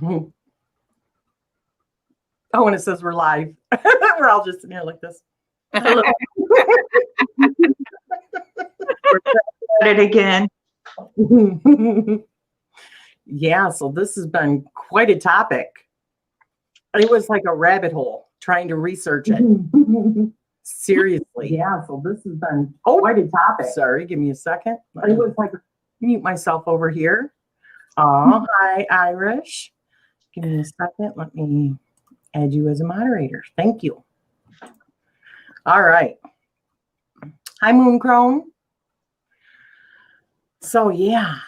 Oh, and it says we're live. We're all just in here like this. Hello. We're at it again. Yeah, so this has been quite a topic. It was like a rabbit hole trying to research it. Seriously. Yeah, so this has been quite a topic. Sorry, give me a second. It was like mute myself over here. Oh, hi, Irish. Give me a second. Let me add you as a moderator. Thank you. All right. Hi, Moonchrome. So yeah,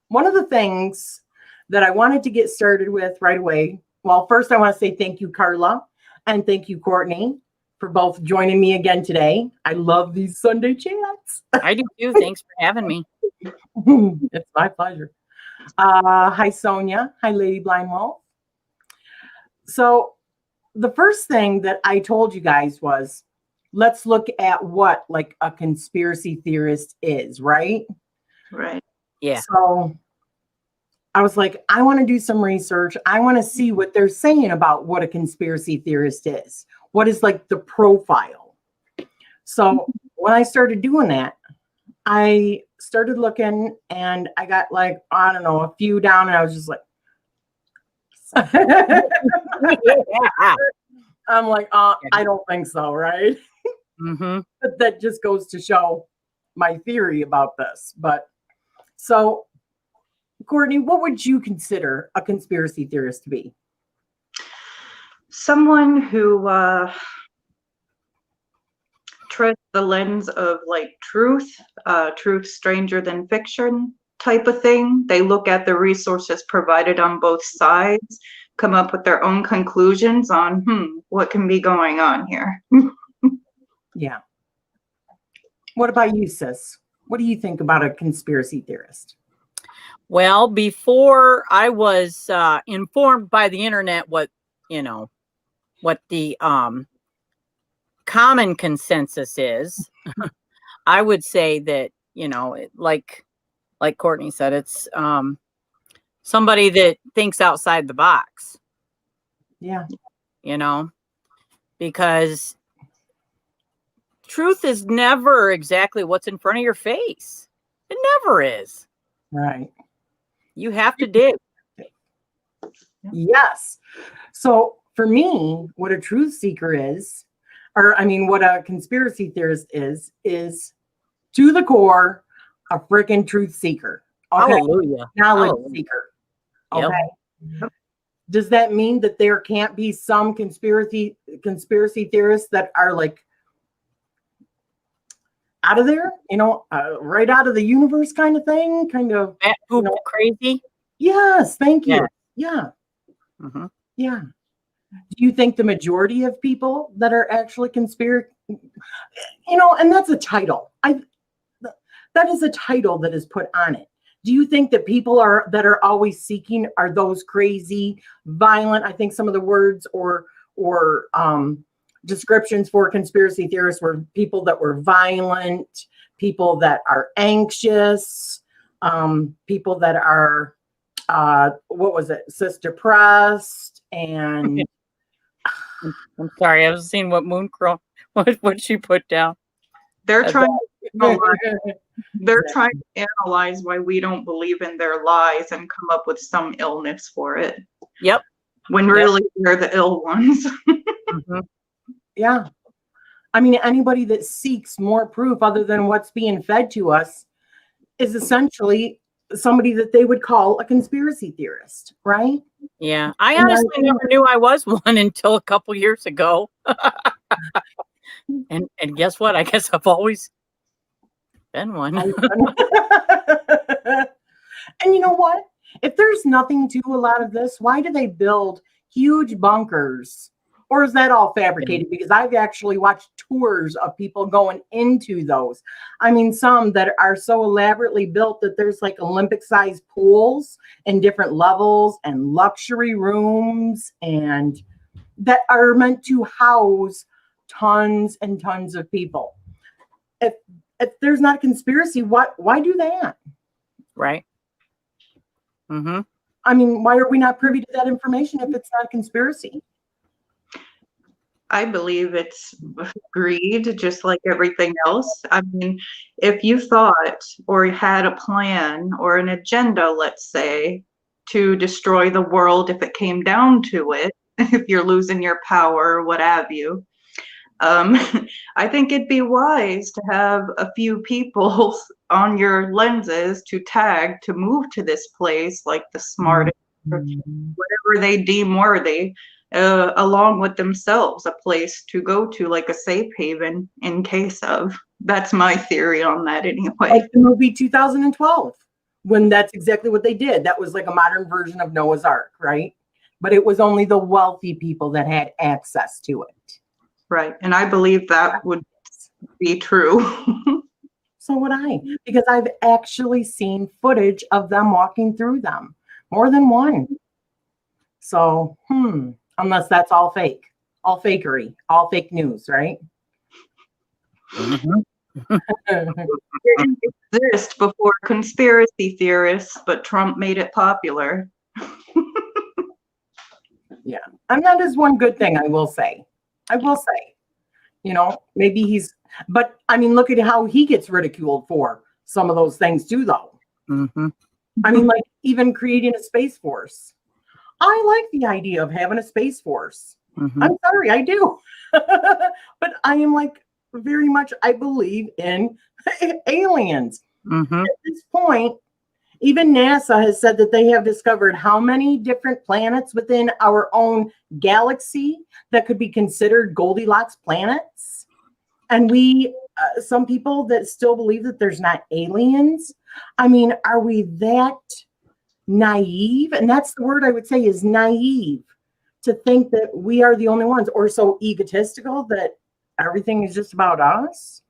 one of the things that I wanted to get started with right away. Well, first I want to say thank you, Carla, and thank you, Cortney, for both joining me again today. I love these Sunday chats. I do too. Thanks for having me. It's my pleasure. Hi, Sonia. Hi, Lady Blind Wolf. So the first thing that I told you guys was, let's look at what like a conspiracy theorist is, right? Right. Yeah. So I was like, I want to do some research. I want to see what they're saying about what a conspiracy theorist is. What is like the profile? So when I started doing that, I started looking and I got like, I don't know, a few down, and I was just like, I'm like, I don't think so, right? Mm-hmm. But that just goes to show my theory about this. But so, Cortney, what would you consider a conspiracy theorist to be? Someone who treads the lens of like truth stranger than fiction type of thing. They look at the resources provided on both sides, come up with their own conclusions on what can be going on here. Yeah. What about you, sis? What do you think about a conspiracy theorist? Well, before I was informed by the internet what the common consensus is, I would say that, like Cortney said, it's somebody that thinks outside the box. Yeah. Because truth is never exactly what's in front of your face. It never is. Right. You have to dig. Yes. So for me, what a truth seeker is, or I mean, what a conspiracy theorist is to the core, a freaking truth seeker. Okay. Hallelujah. Knowledge seeker. Okay. Yep. Does that mean that there can't be some conspiracy theorists that are like out of there, right out of the universe kind of thing, crazy? Yes, thank you. Yeah. Mm-hmm. Yeah. Do you think the majority of people that are actually conspiracy, and that's a title. That is a title that is put on it. Do you think that people that are always seeking are those crazy, violent? I think some of the words or descriptions for conspiracy theorists were people that were violent, people that are anxious, people that are depressed, and I'm sorry, I was seeing what Moonchrome what she put down. They're trying to analyze why we don't believe in their lies and come up with some illness for it. Yep. When really they're the ill ones. Mm-hmm. Yeah. I mean, anybody that seeks more proof other than what's being fed to us is essentially somebody that they would call a conspiracy theorist, right? Yeah. I honestly never knew I was one until a couple years ago. And guess what? I guess I've always been one. And you know what? If there's nothing to a lot of this, why do they build huge bunkers? Or is that all fabricated? Because I've actually watched tours of people going into those. I mean, some that are so elaborately built that there's like Olympic-sized pools in different levels and luxury rooms, and that are meant to house tons and tons of people. If there's not a conspiracy, why do that? Right. Mm-hmm. I mean, why are we not privy to that information if it's not a conspiracy? I believe it's greed, just like everything else. I mean, if you thought or had a plan or an agenda, let's say, to destroy the world if it came down to it, if you're losing your power or what have you, I think it'd be wise to have a few people on your lenses to tag to move to this place, like the smartest, whatever they deem worthy, along with themselves, a place to go to, like a safe haven in case of. That's my theory on that anyway. Like the movie 2012, when that's exactly what they did. That was like a modern version of Noah's Ark, right? But it was only the wealthy people that had access to it. Right. And I believe that would be true. So would I, because I've actually seen footage of them walking through them, more than one. So, unless that's all fake, all fakery, all fake news, right? It didn't exist before conspiracy theorists, but Trump made it popular. Yeah. And that is one good thing I will say. You know, maybe but I mean, look at how he gets ridiculed for some of those things too, though. I mean, like even creating a space force. I like the idea of having a space force. I'm sorry, I do. But I am like very much, I believe in aliens. At this point, even NASA has said that they have discovered how many different planets within our own galaxy that could be considered Goldilocks planets. And some people that still believe that there's not aliens. I mean, are we that naive? And that's the word I would say is naive, to think that we are the only ones, or so egotistical that everything is just about us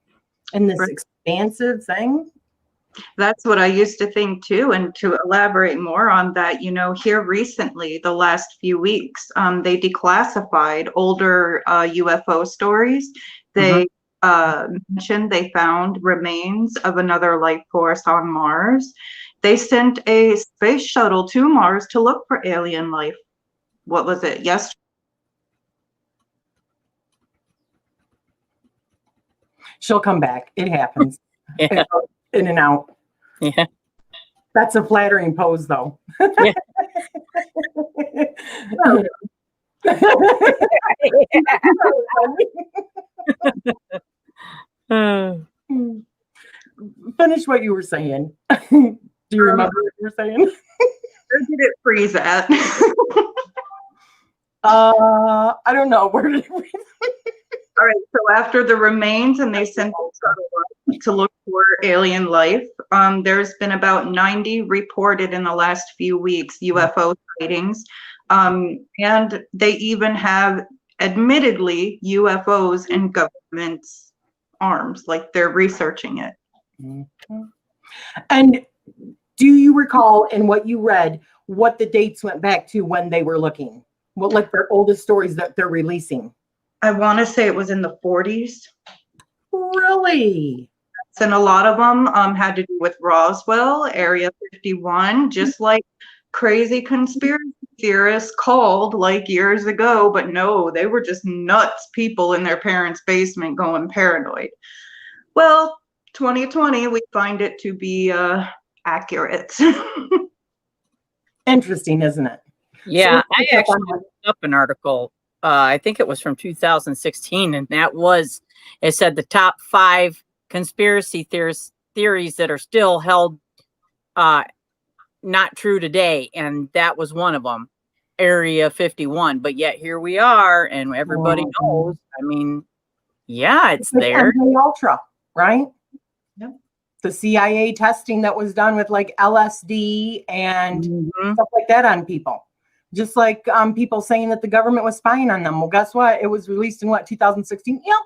and this expansive thing. That's what I used to think too. And to elaborate more on that, you know, here recently, the last few weeks, they declassified older UFO stories. They mentioned they found remains of another life force on Mars. They sent a space shuttle to Mars to look for alien life. What was it? Yesterday? She'll come back. It happens. Yeah. In and out. Yeah. That's a flattering pose, though. Yeah. Finish what you were saying. Do you remember what you were saying? Where did it freeze at? I don't know. Where did it freeze? All right, so after the remains and they sent the shuttle to look for alien life, there's been about 90 reported in the last few weeks, UFO sightings. And they even have admittedly UFOs in government's arms, like they're researching it. And do you recall in what you read what the dates went back to when they were looking? What, like their oldest stories that they're releasing? I want to say it was in the 40s. Really? And a lot of them had to do with Roswell, Area 51, just like crazy conspiracy theorists called like years ago. But no, they were just nuts people in their parents' basement going paranoid. Well, 2020, we find it to be accurate. Interesting, isn't it? Yeah, So I actually looked up an article. I think it was from 2016, and it said the top 5 conspiracy theories that are still held not true today, and that was one of them, Area 51. But yet here we are, and everybody knows. I mean, yeah, it's like there. MK Ultra, right? Yep. The CIA testing that was done with like LSD and stuff like that on people. Just like people saying that the government was spying on them. Well, guess what? It was released in 2016? Yep.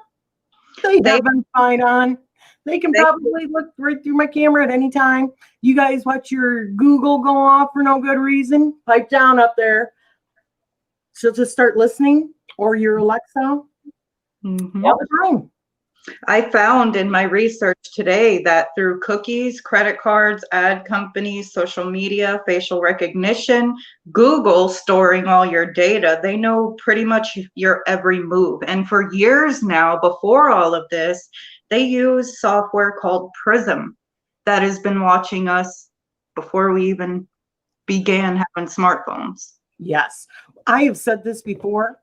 They've been spying on. They can probably look right through my camera at any time. You guys watch your Google go off for no good reason. Pipe down up there. She'll just start listening, or your Alexa all the time. I found in my research today that through cookies, credit cards, ad companies, social media, facial recognition, Google storing all your data, they know pretty much your every move. And for years now, before all of this, they use software called Prism that has been watching us before we even began having smartphones. Yes. I have said this before.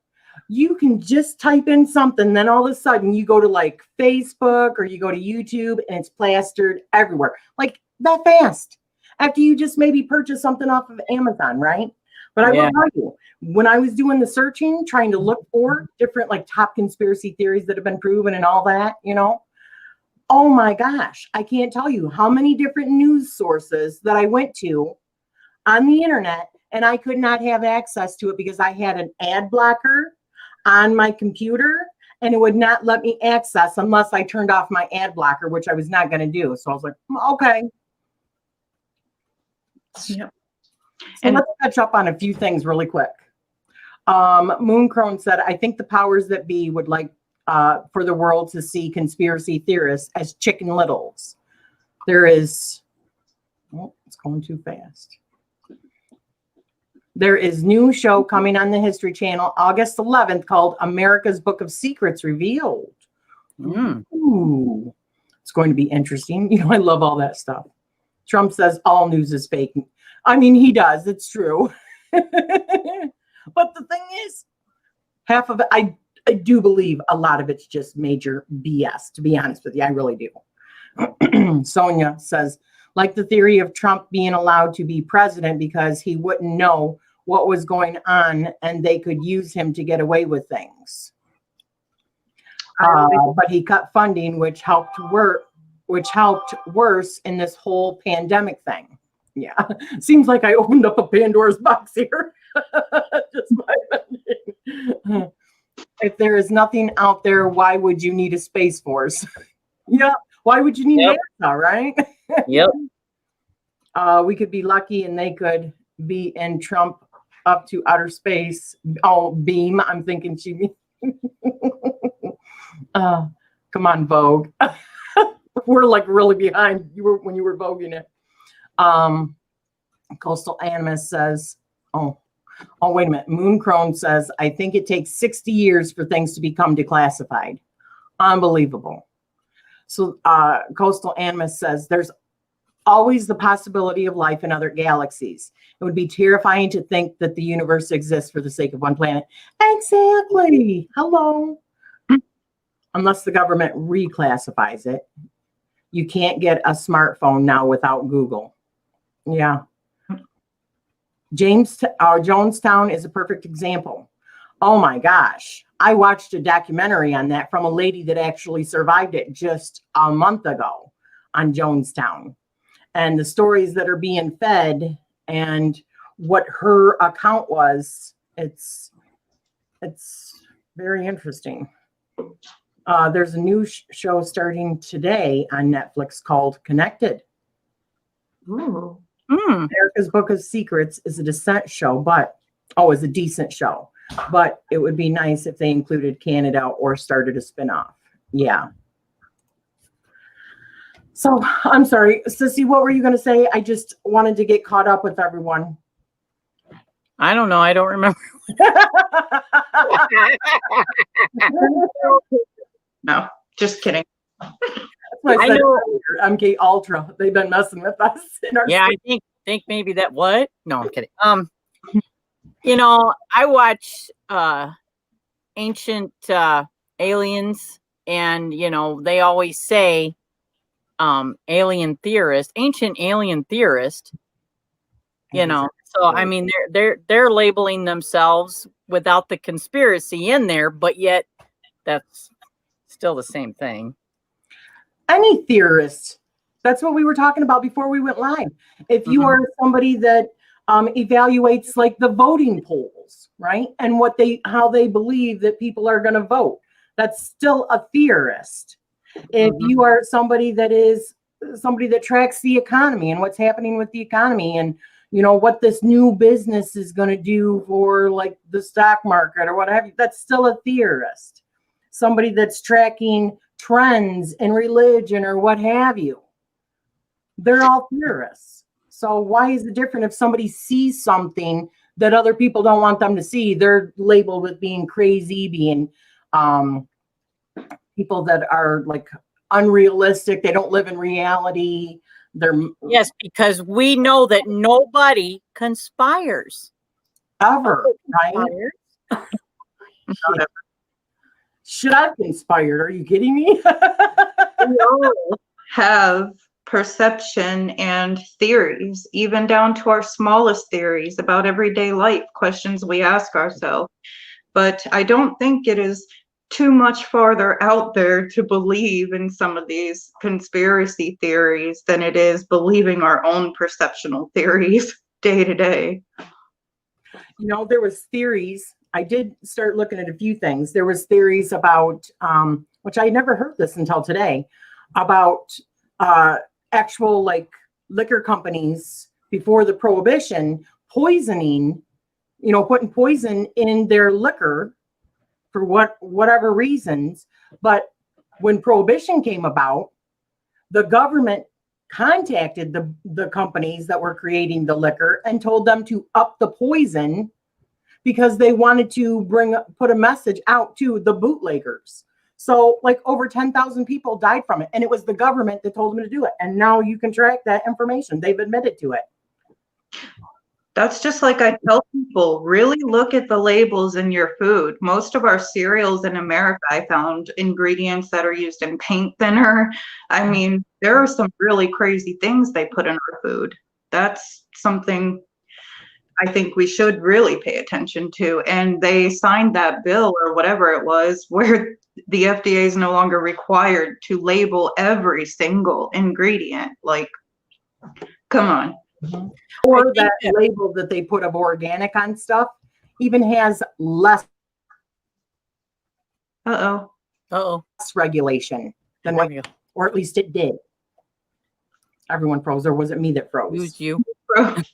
You can just type in something, then all of a sudden you go to like Facebook or you go to YouTube and it's plastered everywhere. Like that fast. After you just maybe purchase something off of Amazon, right? But I will tell you, when I was doing the searching, trying to look for different like top conspiracy theories that have been proven and all that, you know, oh my gosh, I can't tell you how many different news sources that I went to on the internet, and I could not have access to it because I had an ad blocker on my computer and it would not let me access unless I turned off my ad blocker, which I was not going to do. So I was like, okay. Yep. So And let's catch up on a few things really quick. Mooncrone said, I think the powers that be would like for the world to see conspiracy theorists as Chicken Littles. There is, oh, it's going too fast. There is new show coming on the History Channel August 11th called America's Book of Secrets Revealed. Ooh, it's going to be interesting. You know, I love all that stuff. Trump says all news is fake. I mean, he does. It's true. But the thing is, half of it, I do believe a lot of it's just major BS, to be honest with you. I really do. Sonia says, like the theory of Trump being allowed to be president because he wouldn't know what was going on and they could use him to get away with things. But he cut funding, which helped worse in this whole pandemic thing. Yeah, seems like I opened up a Pandora's box here. Just my opinion. If there is nothing out there, why would you need a space force? Yeah, why would you need NASA, right? Yep. We could be lucky and they could be in Trump up to outer space. Oh, beam. I'm thinking she means. Come on, Vogue. We're like really behind when you were voguing it. Coastal Animus says, oh, wait a minute. Mooncrone says, I think it takes 60 years for things to become declassified. Unbelievable. So Coastal Animus says, there's always the possibility of life in other galaxies. It would be terrifying to think that the universe exists for the sake of one planet. Exactly. Hello. Unless the government reclassifies it. You can't get a smartphone now without Google. Yeah. Jonestown is a perfect example. Oh my gosh. I watched a documentary on that from a lady that actually survived it just a month ago on Jonestown. And the stories that are being fed and what her account was, it's very interesting. There's a new show starting today on Netflix called Connected. ooh. America's Book of Secrets is a decent show, is a decent show. But it would be nice if they included Canada or started a spinoff. Yeah. So I'm sorry, Sissy, what were you going to say? I just wanted to get caught up with everyone. I don't know. I don't remember. No, just kidding. That's what I said earlier, MK Ultra. They've been messing with us. Yeah, I think maybe that what? No, I'm kidding. You know, I watch Ancient Aliens, and you know, they always say ancient alien theorist, you know. So I mean, they're labeling themselves without the conspiracy in there, but yet that's still the same thing. Any theorist. That's what we were talking about before we went live. If you are somebody that evaluates like the voting polls, right? And how they believe that people are going to vote, that's still a theorist. If you are somebody that tracks the economy and what's happening with the economy and, you know, what this new business is going to do for like the stock market or what have you, that's still a theorist. Somebody that's tracking trends in religion or what have you. They're all theorists. So why is it different if somebody sees something that other people don't want them to see? They're labeled with being crazy, being people that are like unrealistic. They don't live in reality. They're Yes, because we know that nobody conspires. ever, right? Conspires. Yeah. Should I have conspired? Are you kidding me? We all have perception and theories, even down to our smallest theories about everyday life, questions we ask ourselves. But I don't think it is too much farther out there to believe in some of these conspiracy theories than it is believing our own perceptional theories day to day. You know, there was theories. I did start looking at a few things. There was theories about, which I never heard this until today, about actual like liquor companies before the prohibition poisoning, you know, putting poison in their liquor for whatever reasons. But when prohibition came about, the government contacted the companies that were creating the liquor and told them to up the poison because they wanted to put a message out to the bootleggers. So like over 10,000 people died from it. And it was the government that told them to do it. And now you can track that information. They've admitted to it. That's just like I tell people, really look at the labels in your food. Most of our cereals in America, I found ingredients that are used in paint thinner. I mean, there are some really crazy things they put in our food. That's something I think we should really pay attention to. And they signed that bill or whatever it was where the FDA is no longer required to label every single ingredient. Like, come on. Mm-hmm. Or that label that they put of organic on stuff even has less regulation than what, or at least it did. Everyone froze, or was it me that froze? It was you. It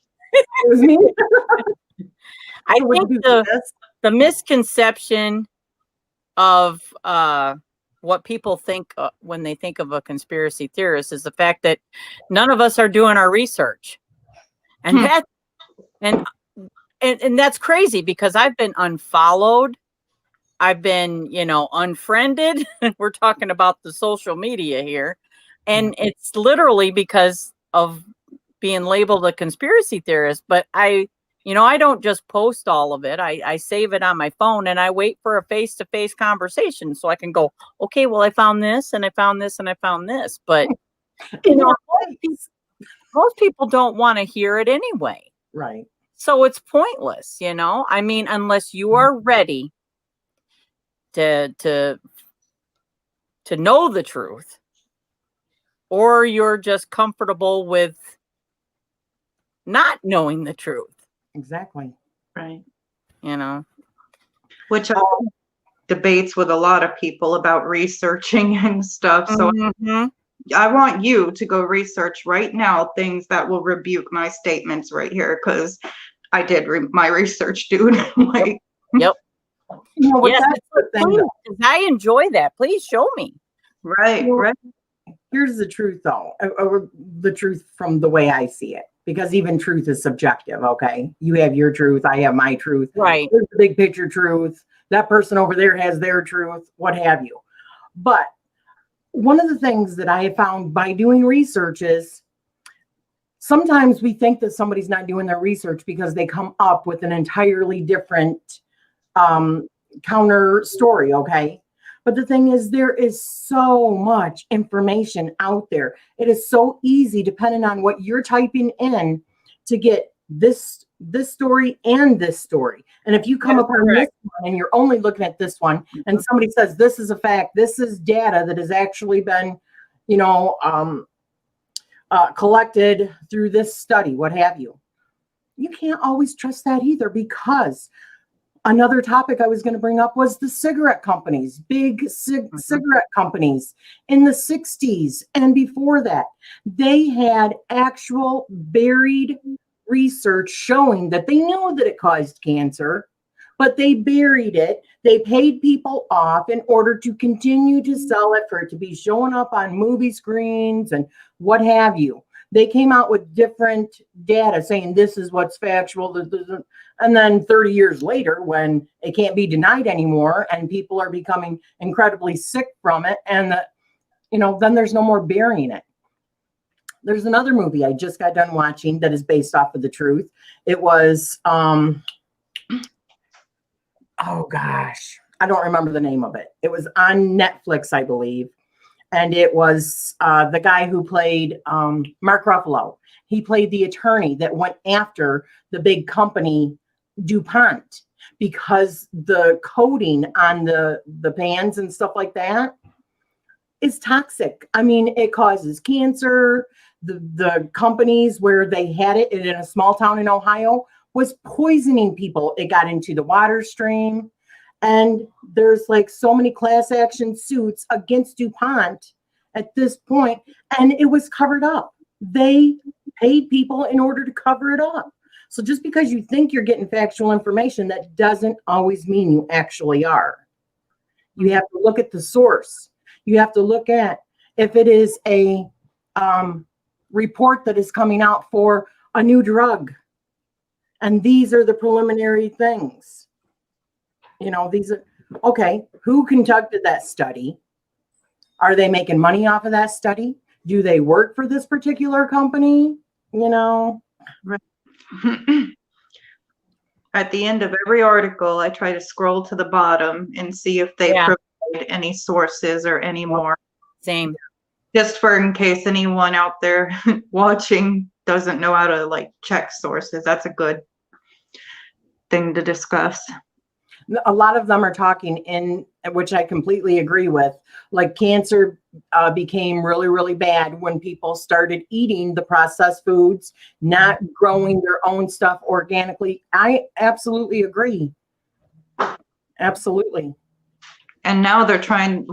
was me. I think the misconception of what people think when they think of a conspiracy theorist is the fact that none of us are doing our research. And that and that's crazy because I've been unfollowed. I've been, you know, unfriended. We're talking about the social media here. And it's literally because of being labeled a conspiracy theorist. But I don't just post all of it. I save it on my phone and I wait for a face-to-face conversation so I can go, okay, well, I found this and I found this and I found this. But, you know, most people don't want to hear it anyway. Right. So it's pointless, you know? I mean, unless you are ready to know the truth, or you're just comfortable with not knowing the truth. Exactly. Right. You know? Which debates with a lot of people about researching and stuff. So I want you to go research right now things that will rebuke my statements right here, because I did my research, dude. Like, yep. You know, yes, I enjoy that. Please show me. Right, right. Here's the truth, though. The truth from the way I see it, because even truth is subjective. Okay, you have your truth, I have my truth. Right. There's the big picture truth. That person over there has their truth. What have you? But one of the things that I have found by doing research is sometimes we think that somebody's not doing their research because they come up with an entirely different counter story, okay? But the thing is, there is so much information out there. It is so easy, depending on what you're typing in, to get this story and this story. And if you come upon this one and you're only looking at this one, and somebody says this is a fact, this is data that has actually been, you know, collected through this study, what have you, you can't always trust that either, because another topic I was going to bring up was the cigarette companies, big cigarette companies in the 60s and before that. They had actual buried research showing that they knew that it caused cancer, but they buried it. They paid people off in order to continue to sell it, for it to be showing up on movie screens and what have you. They came out with different data saying this is what's factual. And then 30 years later, when it can't be denied anymore and people are becoming incredibly sick from it, and then there's no more burying it. There's another movie I just got done watching that is based off of the truth. It was, oh gosh, I don't remember the name of it. It was on Netflix, I believe. And it was the guy who played Mark Ruffalo. He played the attorney that went after the big company DuPont because the coating on the pans and stuff like that is toxic. I mean, it causes cancer. The companies where they had it in a small town in Ohio was poisoning people. It got into the water stream. And there's like so many class action suits against DuPont at this point, and it was covered up. They paid people in order to cover it up. So just because you think you're getting factual information, that doesn't always mean you actually are. You have to look at the source. You have to look at if it is a report that is coming out for a new drug. And these are the preliminary things. These are, okay, who conducted that study? Are they making money off of that study? Do they work for this particular company? At the end of every article, I try to scroll to the bottom and see if they provide any sources or any more. Same. Just for in case anyone out there watching doesn't know how to check sources. That's a good thing to discuss. A lot of them are talking in, which I completely agree with, like cancer became really, really bad when people started eating the processed foods, not growing their own stuff organically. I absolutely agree. Absolutely. And now they're trying,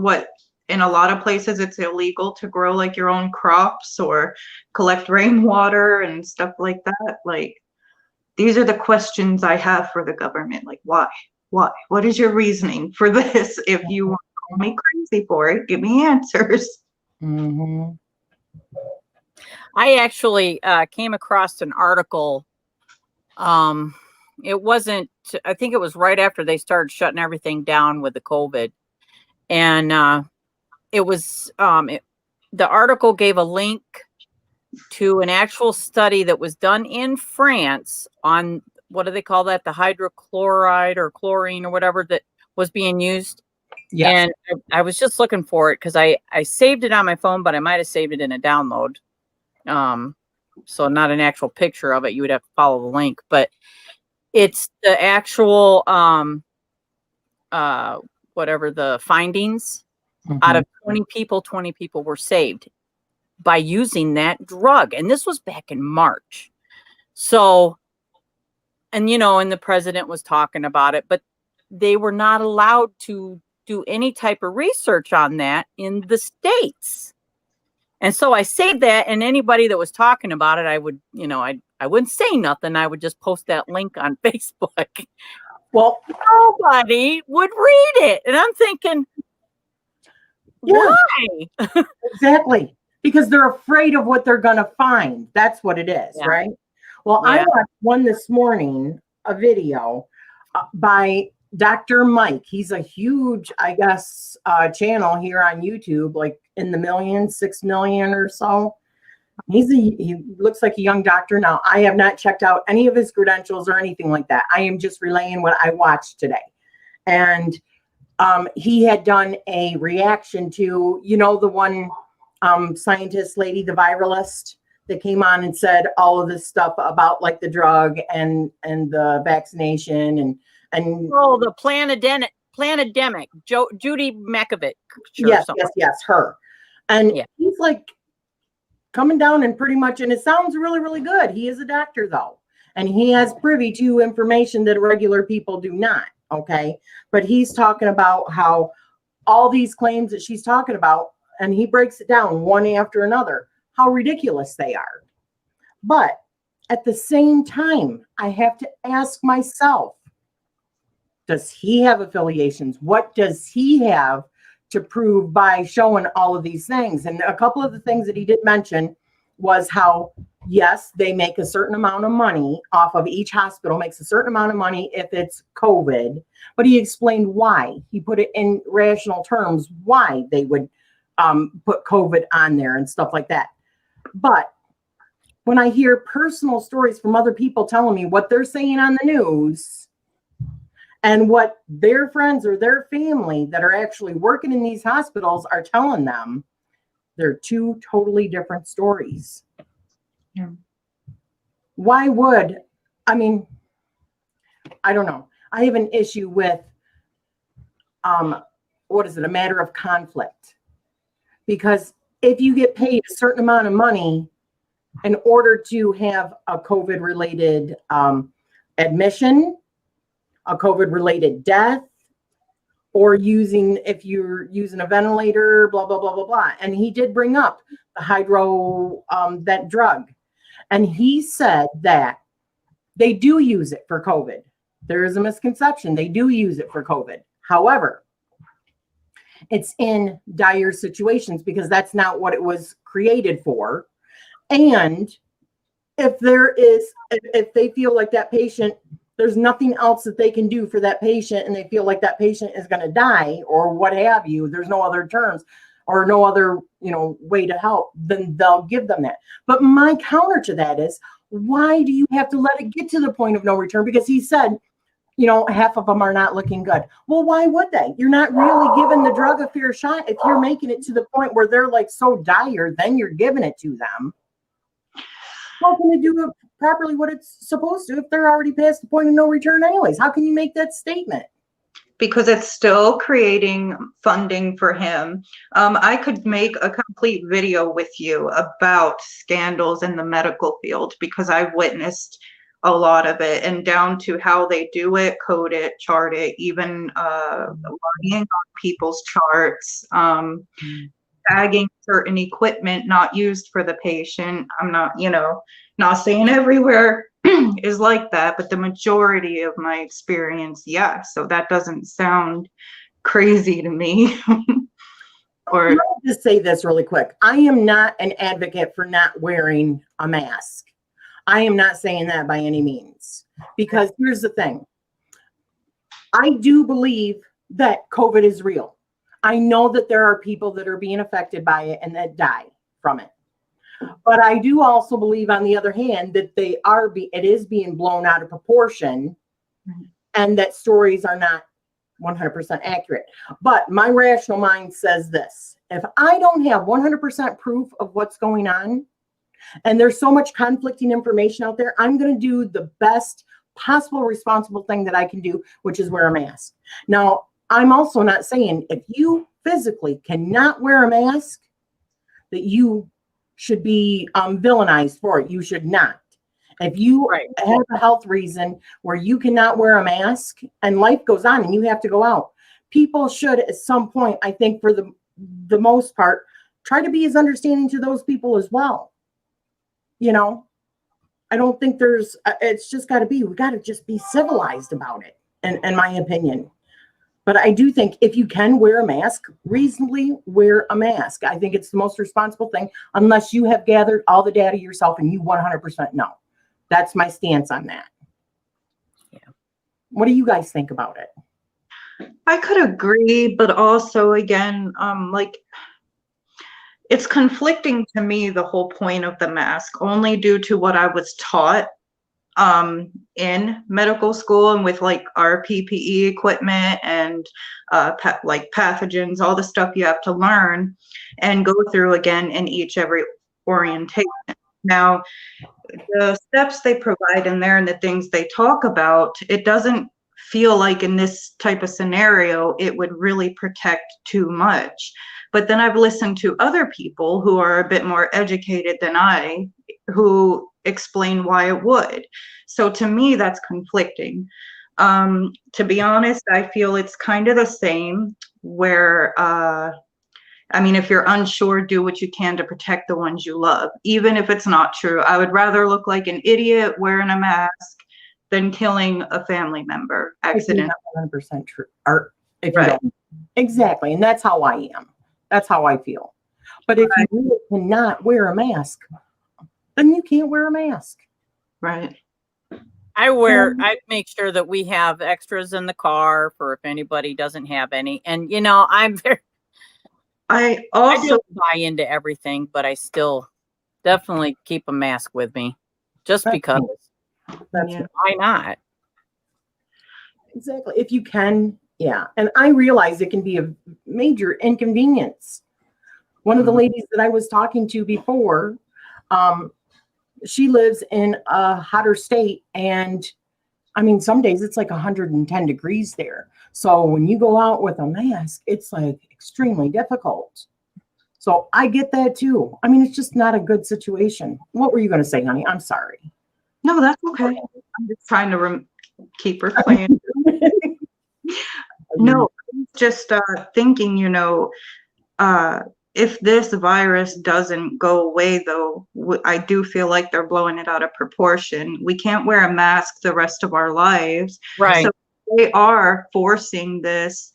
in a lot of places it's illegal to grow your own crops or collect rainwater and stuff like that. These are the questions I have for the government. Why? Why? What is your reasoning for this? If you want to call me crazy for it, give me answers. Mm-hmm. I actually came across an article. It wasn't, I think it was right after they started shutting everything down with the COVID. And it was, the article gave a link to an actual study that was done in France on, what do they call that? The hydrochloride or chlorine or whatever that was being used. Yes. And I was just looking for it because I saved it on my phone, but I might have saved it in a download. So not an actual picture of it. You would have to follow the link, but it's the actual, whatever the findings. Mm-hmm. Out of 20 people were saved by using that drug. And this was back in March. So, and the president was talking about it, but they were not allowed to do any type of research on that in the States. And so I saved that, and anybody that was talking about it, I would, I wouldn't say nothing. I would just post that link on Facebook. Well, nobody would read it. And I'm thinking, why? Exactly. Because they're afraid of what they're going to find. That's what it is, right? Well, I watched one this morning, a video by Dr. Mike. He's a huge, I guess, channel here on YouTube, in the millions, 6 million or so. He looks like a young doctor. Now, I have not checked out any of his credentials or anything like that. I am just relaying what I watched today. And he had done a reaction to, the one scientist lady, the viralist, that came on and said all of this stuff about the drug and the vaccination and the planademic, Judy Makovich. Yes, her. And he's coming down and pretty much, and it sounds really, really good. He is a doctor though, and he has privy to information that regular people do not. Okay. But he's talking about how all these claims that she's talking about, and he breaks it down one after another, how ridiculous they are. But at the same time, I have to ask myself, Does he have affiliations? What does he have to prove by showing all of these things? And a couple of the things that he did mention was how, yes, they make a certain amount of money off of each hospital, makes a certain amount of money if it's COVID, but he explained why. He put it in rational terms, why they would put COVID on there and stuff like that. But when I hear personal stories from other people telling me what they're saying on the news and what their friends or their family that are actually working in these hospitals are telling them, they're two totally different stories. Yeah. Why would, I mean, I don't know. I have an issue with, what is it, a matter of conflict. Because if you get paid a certain amount of money in order to have a COVID-related admission, a COVID-related death, or if you're using a ventilator, blah, blah, blah, blah, blah. And he did bring up the hydro, that drug. And he said that they do use it for COVID. There is a misconception. They do use it for COVID. However, it's in dire situations because that's not what it was created for. And if they feel like that patient, there's nothing else that they can do for that patient, and they feel like that patient is going to die or what have you, there's no other terms or no other, way to help, then they'll give them that. But my counter to that is, why do you have to let it get to the point of no return? Because he said, half of them are not looking good. Well, why would they? You're not really giving the drug a fair shot. If you're making it to the point where they're like so dire, then you're giving it to them. How can it do it properly what it's supposed to if they're already past the point of no return anyways? How can you make that statement? Because it's still creating funding for him. I could make a complete video with you about scandals in the medical field because I've witnessed a lot of it, and down to how they do it, code it, chart it, even lying on people's charts, tagging certain equipment not used for the patient. I'm not, not saying everywhere is like that, but the majority of my experience, yes. So that doesn't sound crazy to me. Or let me just say this really quick. I am not an advocate for not wearing a mask. I am not saying that by any means, because here's the thing. I do believe that COVID is real. I know that there are people that are being affected by it and that die from it. But I do also believe, on the other hand, that it is being blown out of proportion, and that stories are not 100% accurate. But my rational mind says this: if I don't have 100% proof of what's going on, and there's so much conflicting information out there, I'm going to do the best possible responsible thing that I can do, which is wear a mask. Now, I'm also not saying if you physically cannot wear a mask, that you should be villainized for it. You should not. If you have a health reason where you cannot wear a mask and life goes on and you have to go out, people should at some point, I think for the most part, try to be as understanding to those people as well. I don't think it's just got to be, we got to just be civilized about it, in my opinion. But I do think if you can wear a mask, reasonably wear a mask. I think it's the most responsible thing, unless you have gathered all the data yourself and you 100% know. That's my stance on that. Yeah. What do you guys think about it? I could agree, but also, again, it's conflicting to me, the whole point of the mask, only due to what I was taught in medical school and with our PPE equipment and pathogens, all the stuff you have to learn and go through again in every orientation. Now, the steps they provide in there and the things they talk about, it doesn't feel like in this type of scenario it would really protect too much. But then I've listened to other people who are a bit more educated than I, who explain why it would. So to me, that's conflicting. To be honest, I feel it's kind of the same where, if you're unsure, do what you can to protect the ones you love, even if it's not true. I would rather look like an idiot wearing a mask than killing a family member I think accident. that's 100% true. Or if you Right. don't, exactly, and that's how I am. That's how I feel. But if you really cannot wear a mask, then you can't wear a mask. Right. I make sure that we have extras in the car for if anybody doesn't have any. And you know, I I also don't buy into everything, but I still definitely keep a mask with me just That's because. That's Yeah. Why not? exactly. If you can, yeah. And I realize it can be a major inconvenience. One of the Mhm. ladies that I was talking to before, she lives in a hotter state, and I mean, some days it's like 110 degrees there. So when you go out with a mask, it's like extremely difficult. So I get that too. I mean, it's just not a good situation. What were you going to say, honey? I'm sorry. No, that's okay. I'm just trying to keep her playing. No, just thinking, you know, if this virus doesn't go away, though, I do feel like they're blowing it out of proportion. We can't wear a mask the rest of our lives. Right. So they are forcing this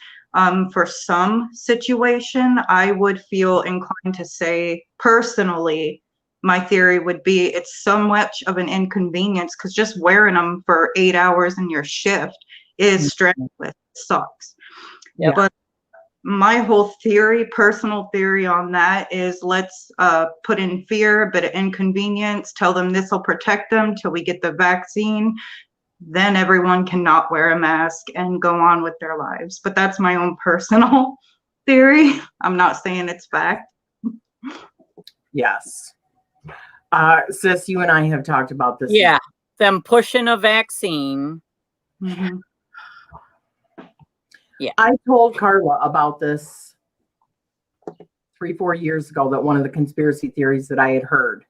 for some situation. I would feel inclined to say, personally, my theory would be it's so much of an inconvenience because just wearing them for 8 hours in your shift is strenuous. It sucks. Yep. But my whole theory, personal theory on that is let's put in fear, a bit of inconvenience, tell them this will protect them till we get the vaccine. Then everyone can not wear a mask and go on with their lives. But that's my own personal theory. I'm not saying it's fact. Yes. Sis, you and I have talked about this. Yeah. Them pushing a vaccine. Mhm. I told Carla about this 3-4 years ago, that one of the conspiracy theories that I had heard.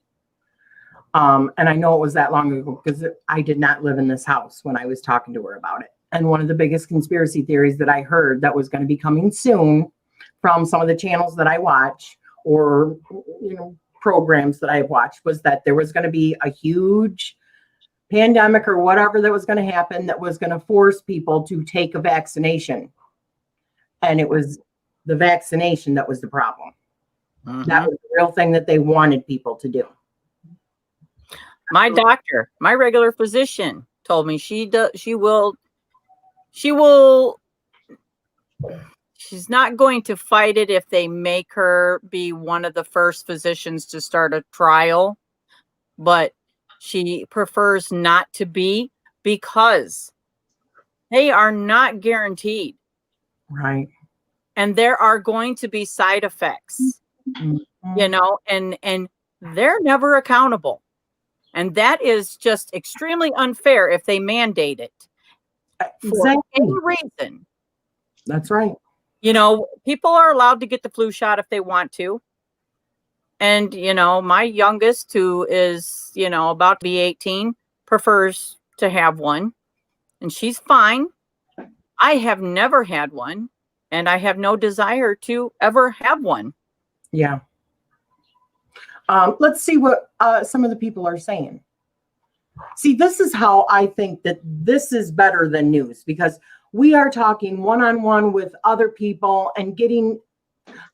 And I know it was that long ago because I did not live in this house when I was talking to her about it. And one of the biggest conspiracy theories that I heard that was going to be coming soon from some of the channels that I watch, or programs that I've watched, was that there was going to be a huge pandemic or whatever that was going to happen that was going to force people to take a vaccination. And it was the vaccination that was the problem. Mhm. That was the real thing that they wanted people to do. My doctor, my regular physician, told me she's not going to fight it if they make her be one of the first physicians to start a trial, but she prefers not to be because they are not guaranteed. Right. And there are going to be side effects, Mhm. and they're never accountable. And that is just extremely unfair if they mandate it for Exactly. any reason. That's right. People are allowed to get the flu shot if they want to. And, my youngest, who is, about to be 18, prefers to have one. And she's fine. I have never had one. And I have no desire to ever have one. Yeah. Let's see what some of the people are saying. See, this is how I think that this is better than news, because we are talking one-on-one with other people and getting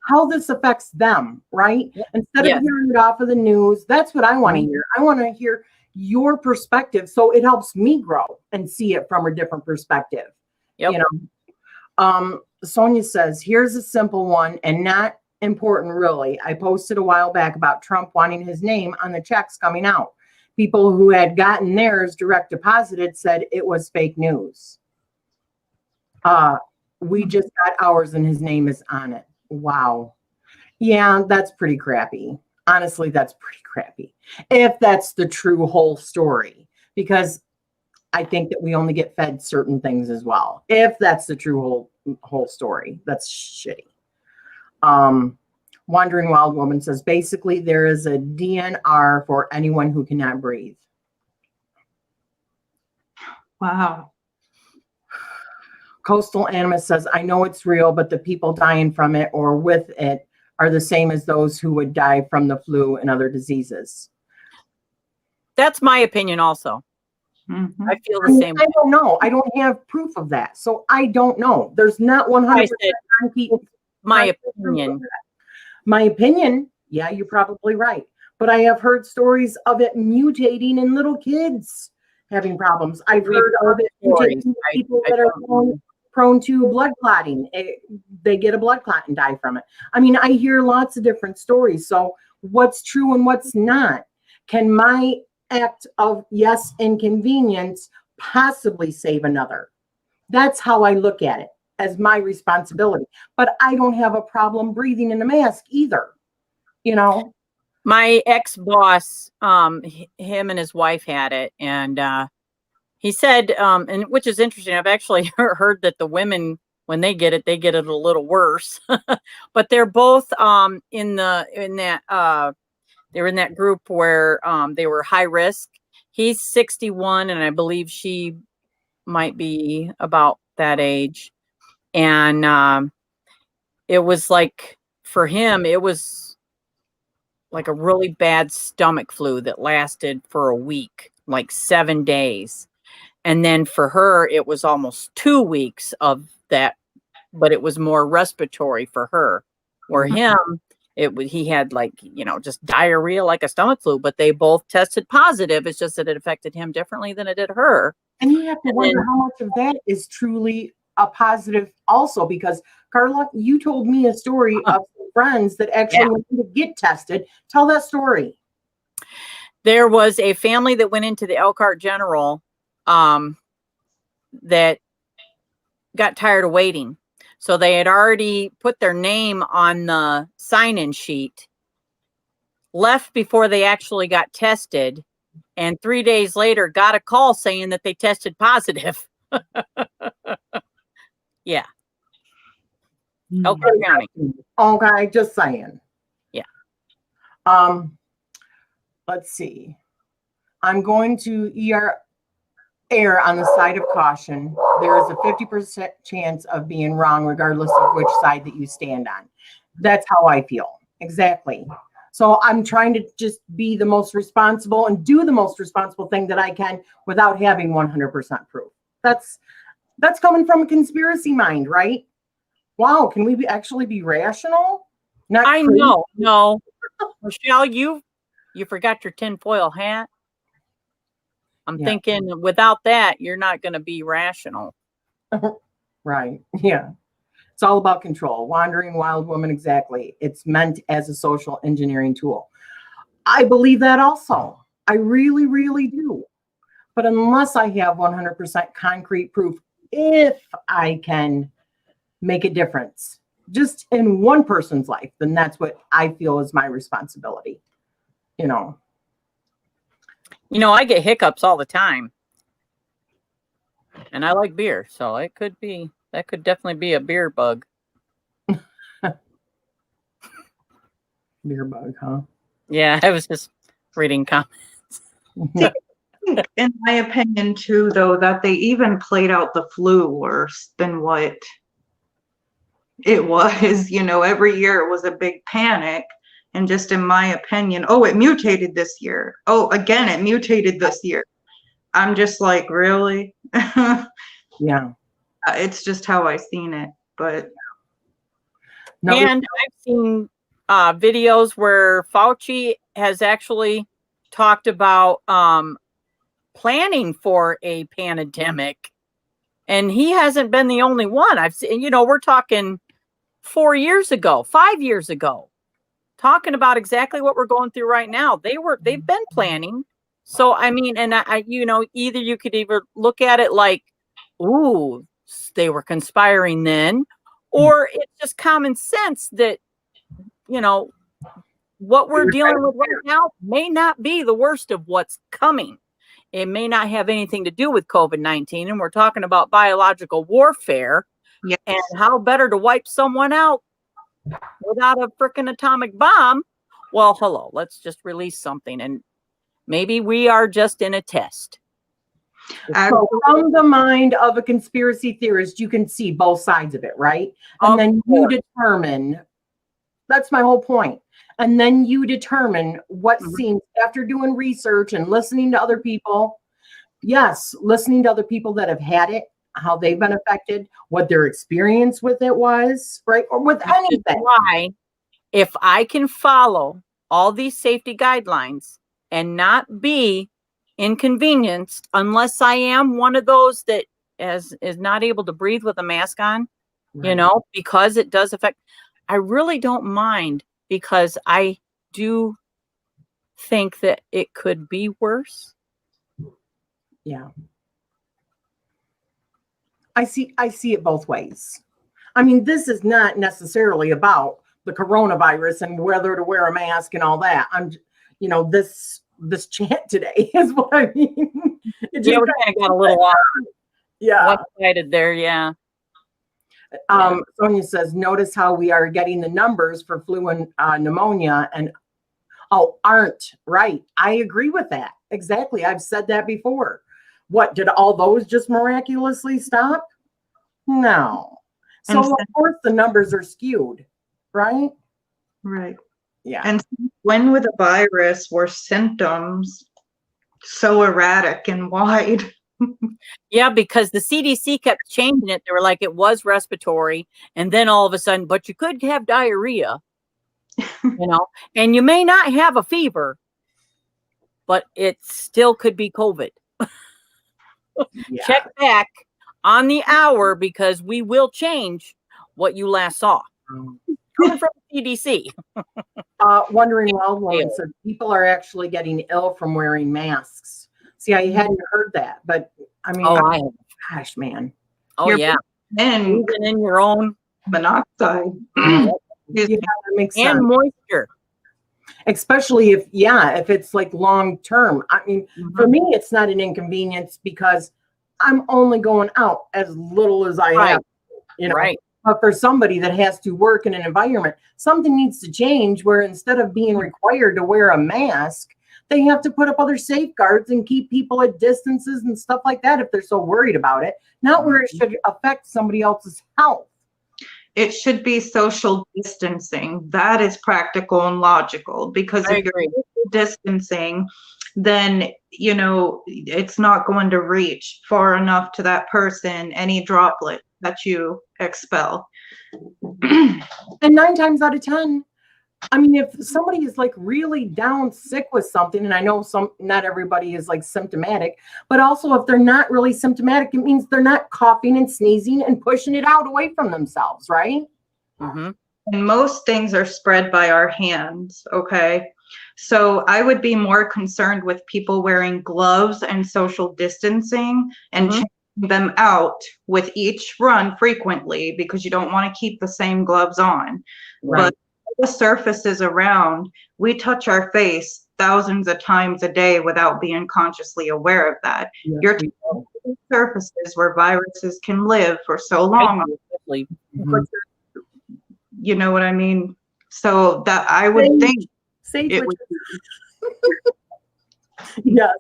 how this affects them, right? Instead Yes. of hearing it off of the news. That's what I want to hear. I want to hear your perspective, so it helps me grow and see it from a different perspective. Yep. Sonia says, here's a simple one and not important really. I posted a while back about Trump wanting his name on the checks coming out. People who had gotten theirs direct deposited said it was fake news. We just got ours and his name is on it. Wow. Yeah, that's pretty crappy. Honestly, that's pretty crappy. If that's the true whole story, because I think that we only get fed certain things as well. If that's the true whole story, that's shitty. Wandering Wild Woman says, basically, there is a DNR for anyone who cannot breathe. Wow. Coastal Animus says, I know it's real, but the people dying from it or with it are the same as those who would die from the flu and other diseases. That's my opinion also. Mhm. I feel I the mean, same I way. don't know. I don't have proof of that. So I don't know. There's not 100% said concrete. My concrete proof of opinion. that. My opinion, yeah, you're probably right. But I have heard stories of it mutating in little kids having problems. I've We've heard of it stories. mutating in I, people I that are don't know. prone to blood clotting. They get a blood clot and die from it. I mean, I hear lots of different stories. So what's true and what's not? Can my act of, yes, inconvenience possibly save another? That's how I look at it, as my responsibility. But I don't have a problem breathing in a mask either. You know, My ex-boss, him and his wife had it, and he said, and which is interesting. I've actually heard that the women, when they get it a little worse. But they're both in that they were in that group where they were high risk. He's 61, and I believe she might be about that age. And it was like, for him, it was like a really bad stomach flu that lasted for a week, like 7 days. And then for her, it was almost 2 weeks of that, but it was more respiratory for her. Where him, he had, like, just diarrhea like a stomach flu, but they both tested positive. It's just that it affected him differently than it did her. and you have to And wonder then, how much of that is truly a positive also, because Carla, you told me a story of friends that actually Yeah. went in to get tested. Tell that story. there was a family that went into the Elkhart General that got tired of waiting. So they had already put their name on the sign-in sheet, left before they actually got tested, and 3 days later got a call saying that they tested positive. Yeah. Elkhart County. Okay, just saying. Yeah. Let's see. I'm going to err on the side of caution. There is a 50% chance of being wrong, regardless of which side that you stand on. That's how I feel. Exactly. So I'm trying to just be the most responsible and do the most responsible thing that I can without having 100% proof. That's coming from a conspiracy mind, right? Wow, can we actually be rational? Not I crazy? know. No. Michelle, you forgot your tinfoil hat. I'm Yeah. thinking without that, you're not going to be rational. Right. Yeah. It's all about control. Wandering wild woman, exactly. It's meant as a social engineering tool. I believe that also. I really, really do. But unless I have 100% concrete proof, if I can make a difference just in one person's life, then that's what I feel is my responsibility. I get hiccups all the time. And I like beer, so that could definitely be a beer bug. Beer bug, huh? Yeah, I was just reading comments. In my opinion, too, though, that they even played out the flu worse than what it was. Every year it was a big panic. And just in my opinion, oh, it mutated this year. Oh, again, it mutated this year. I'm just like, really? Yeah. It's just how I seen it. But No, And I've seen videos where Fauci has actually talked about planning for a pandemic, and he hasn't been the only one. I've seen, we're talking 4 years ago, 5 years ago, talking about exactly what we're going through right now. They've been planning. So, I mean, and either you could either look at it like, ooh, they were conspiring then, or it's just common sense that, what we're dealing with right now may not be the worst of what's coming. It may not have anything to do with COVID-19, and we're talking about biological warfare. yes. And how better to wipe someone out without a freaking atomic bomb? Well, hello, let's just release something, and maybe we are just in a test. So from the mind of a conspiracy theorist, you can see both sides of it, right? And then you determine, that's my whole point. And then you determine what seems, after doing research and listening to other people, yes, listening to other people that have had it, how they've been affected, what their experience with it was, right? Or with Which is anything. why, if I can follow all these safety guidelines and not be inconvenienced, unless I am one of those that is not able to breathe with a mask on, you Right. know, because it does affect, I really don't mind, because I do think that it could be worse. Yeah. I see it both ways. I mean, this is not necessarily about the coronavirus and whether to wear a mask and all that. This chant today is what I mean. It Yeah, we kind of got a little off yeah. one-sided there, yeah. Sonia says, notice how we are getting the numbers for flu and pneumonia and aren't right. I agree with that. Exactly. I've said that before. What, did all those just miraculously stop? No. So of course the numbers are skewed, right? Right. Yeah. And when with a virus were symptoms so erratic and wide? Yeah, because the CDC kept changing it. They were like, it was respiratory. And then all of a sudden, but you could have diarrhea, you know, and you may not have a fever, but it still could be COVID. Yeah. Check back on the hour, because we will change what you last saw. Coming from the CDC. Wondering Wild Woman said people are actually getting ill from wearing masks. See, I hadn't heard that, but I mean, gosh, man. Oh, yeah. And even in your own monoxide. Yeah, that makes sense. And moisture. Especially if it's like long term. I mean, for me, it's not an inconvenience because I'm only going out as little as I have, you know. Right. But for somebody that has to work in an environment, something needs to change where instead of being required to wear a mask, they have to put up other safeguards and keep people at distances and stuff like that if they're so worried about it, not where it should affect somebody else's health. It should be social distancing. That is practical and logical, because if you're distancing, then, you know, it's not going to reach far enough to that person, any droplet that you expel. And 9 times out of 10, I mean, if somebody is like really down sick with something, and I know not everybody is like symptomatic, but also if they're not really symptomatic, it means they're not coughing and sneezing and pushing it out away from themselves, right? And most things are spread by our hands, okay? So I would be more concerned with people wearing gloves and social distancing and changing them out with each run frequently, because you don't want to keep the same gloves on. Right. But the surfaces around, we touch our face thousands of times a day without being consciously aware of that. Yes, You're surfaces where viruses can live for so long. You know what I mean? So that I would think it would yes.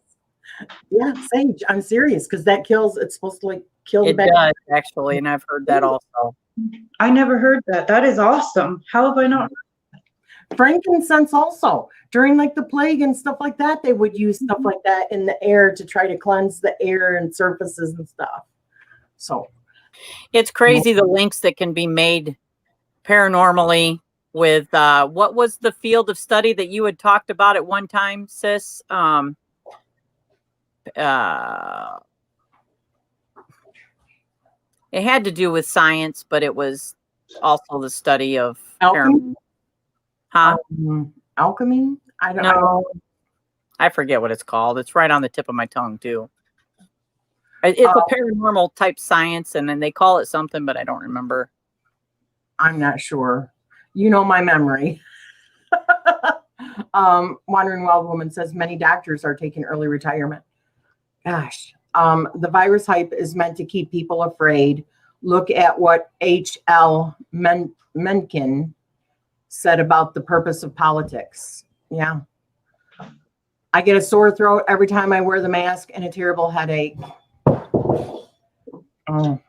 Yeah, sage. I'm serious, because that kills. It's supposed to like kill the bacteria. It does, actually, and I've heard that also. I never heard that. That is awesome. How have I not? Frankincense also. During like the plague and stuff like that, they would use stuff like that in the air to try to cleanse the air and surfaces and stuff. So it's crazy the links that can be made paranormally with what was the field of study that you had talked about at one time, sis? It had to do with science, but it was also the study of alchemy. Alchemy? I don't know. I forget what it's called. It's right on the tip of my tongue too. It's a paranormal type science, and then they call it something, but I don't remember. I'm not sure. You know my memory. Wandering Wild Woman says many doctors are taking early retirement. Gosh. The virus hype is meant to keep people afraid. Look at what H.L. Mencken said about the purpose of politics. Yeah. I get a sore throat every time I wear the mask and a terrible headache. Oh.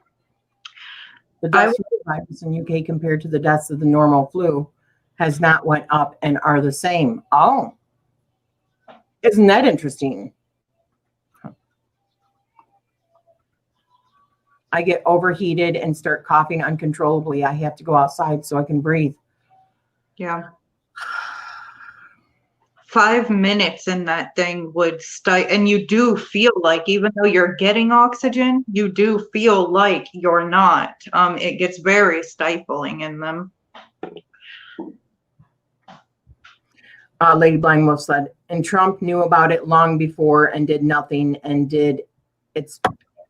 The deaths of the virus in UK compared to the deaths of the normal flu has not went up and are the same. Oh. Isn't that interesting? I get overheated and start coughing uncontrollably. I have to go outside so I can breathe. Yeah. 5 minutes in that thing would and you do feel like, even though you're getting oxygen, you do feel like you're not. It gets very stifling in them. Lady Blind Wolf said, and Trump knew about it long before and did nothing, and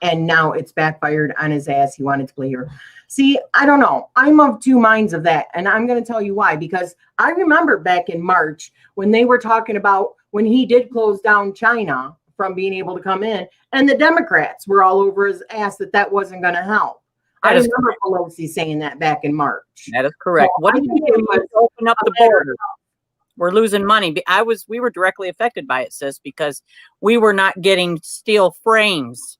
now it's backfired on his ass. He wanted to play her. See, I don't know. I'm of two minds of that. And I'm going to tell you why, because I remember back in March when they were talking about when he did close down China from being able to come in, and the Democrats were all over his ass that wasn't going to help. I remember Pelosi saying that back in March. That is correct. So what did you do to open up the border? We're losing money. We were directly affected by it, sis, because we were not getting steel frames.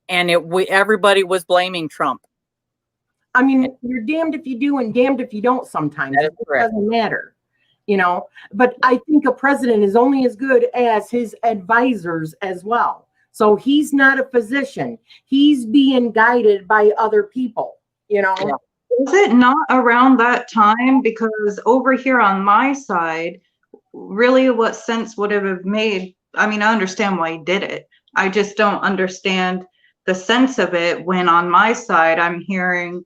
And everybody was blaming Trump. I mean, you're damned if you do and damned if you don't sometimes. It doesn't matter, But I think a president is only as good as his advisors as well. So he's not a physician. He's being guided by other people, Yeah. Was it not around that time? Because over here on my side, really what sense would it have made? I mean, I understand why he did it. I just don't understand the sense of it when on my side I'm hearing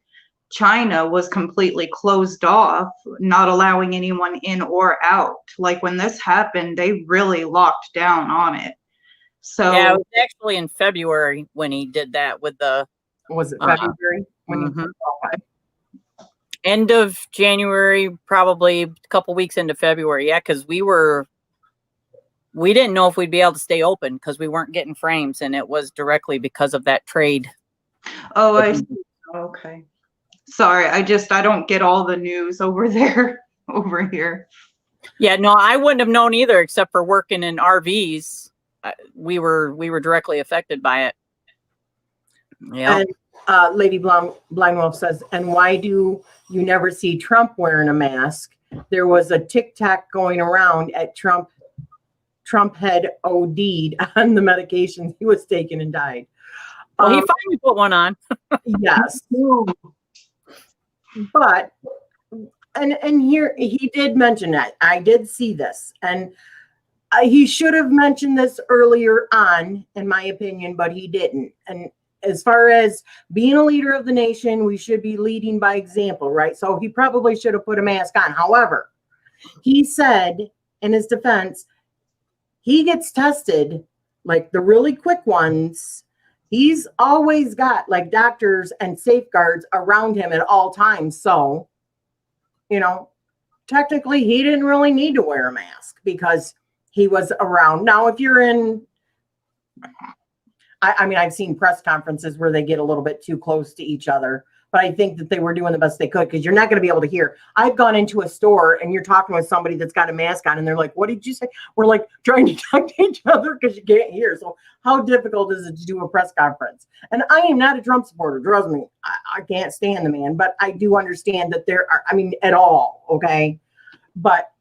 China was completely closed off, not allowing anyone in or out. Like when this happened, they really locked down on it. So yeah, it was actually in February when he did that with the. Was it February? End of January, probably a couple weeks into February. Yeah, because we didn't know if we'd be able to stay open because we weren't getting frames, and it was directly because of that trade. Oh, I see. Okay. Sorry, I don't get all the news over there, over here. Yeah, no, I wouldn't have known either, except for working in RVs. We were directly affected by it. Yeah. And Lady Blind Wolf says, and why do you never see Trump wearing a mask? There was a TikTok going around at Trump had OD'd on the medications he was taking and died. Well, he finally put one on. Yes. But, and here, he did mention that. I did see this. And he should have mentioned this earlier on, in my opinion, but he didn't. And as far as being a leader of the nation, we should be leading by example, right? So he probably should have put a mask on. However, he said in his defense, he gets tested, like the really quick ones. He's always got like doctors and safeguards around him at all times. So, technically he didn't really need to wear a mask because he was around. Now, if you're in, I mean, I've seen press conferences where they get a little bit too close to each other, but I think that they were doing the best they could because you're not going to be able to hear. I've gone into a store and you're talking with somebody that's got a mask on and they're like, what did you say? We're like trying to talk to each other because you can't hear. So how difficult is it to do a press conference? And I am not a Trump supporter. Trust me. I can't stand the man, but I do understand that there are, at all. Okay. But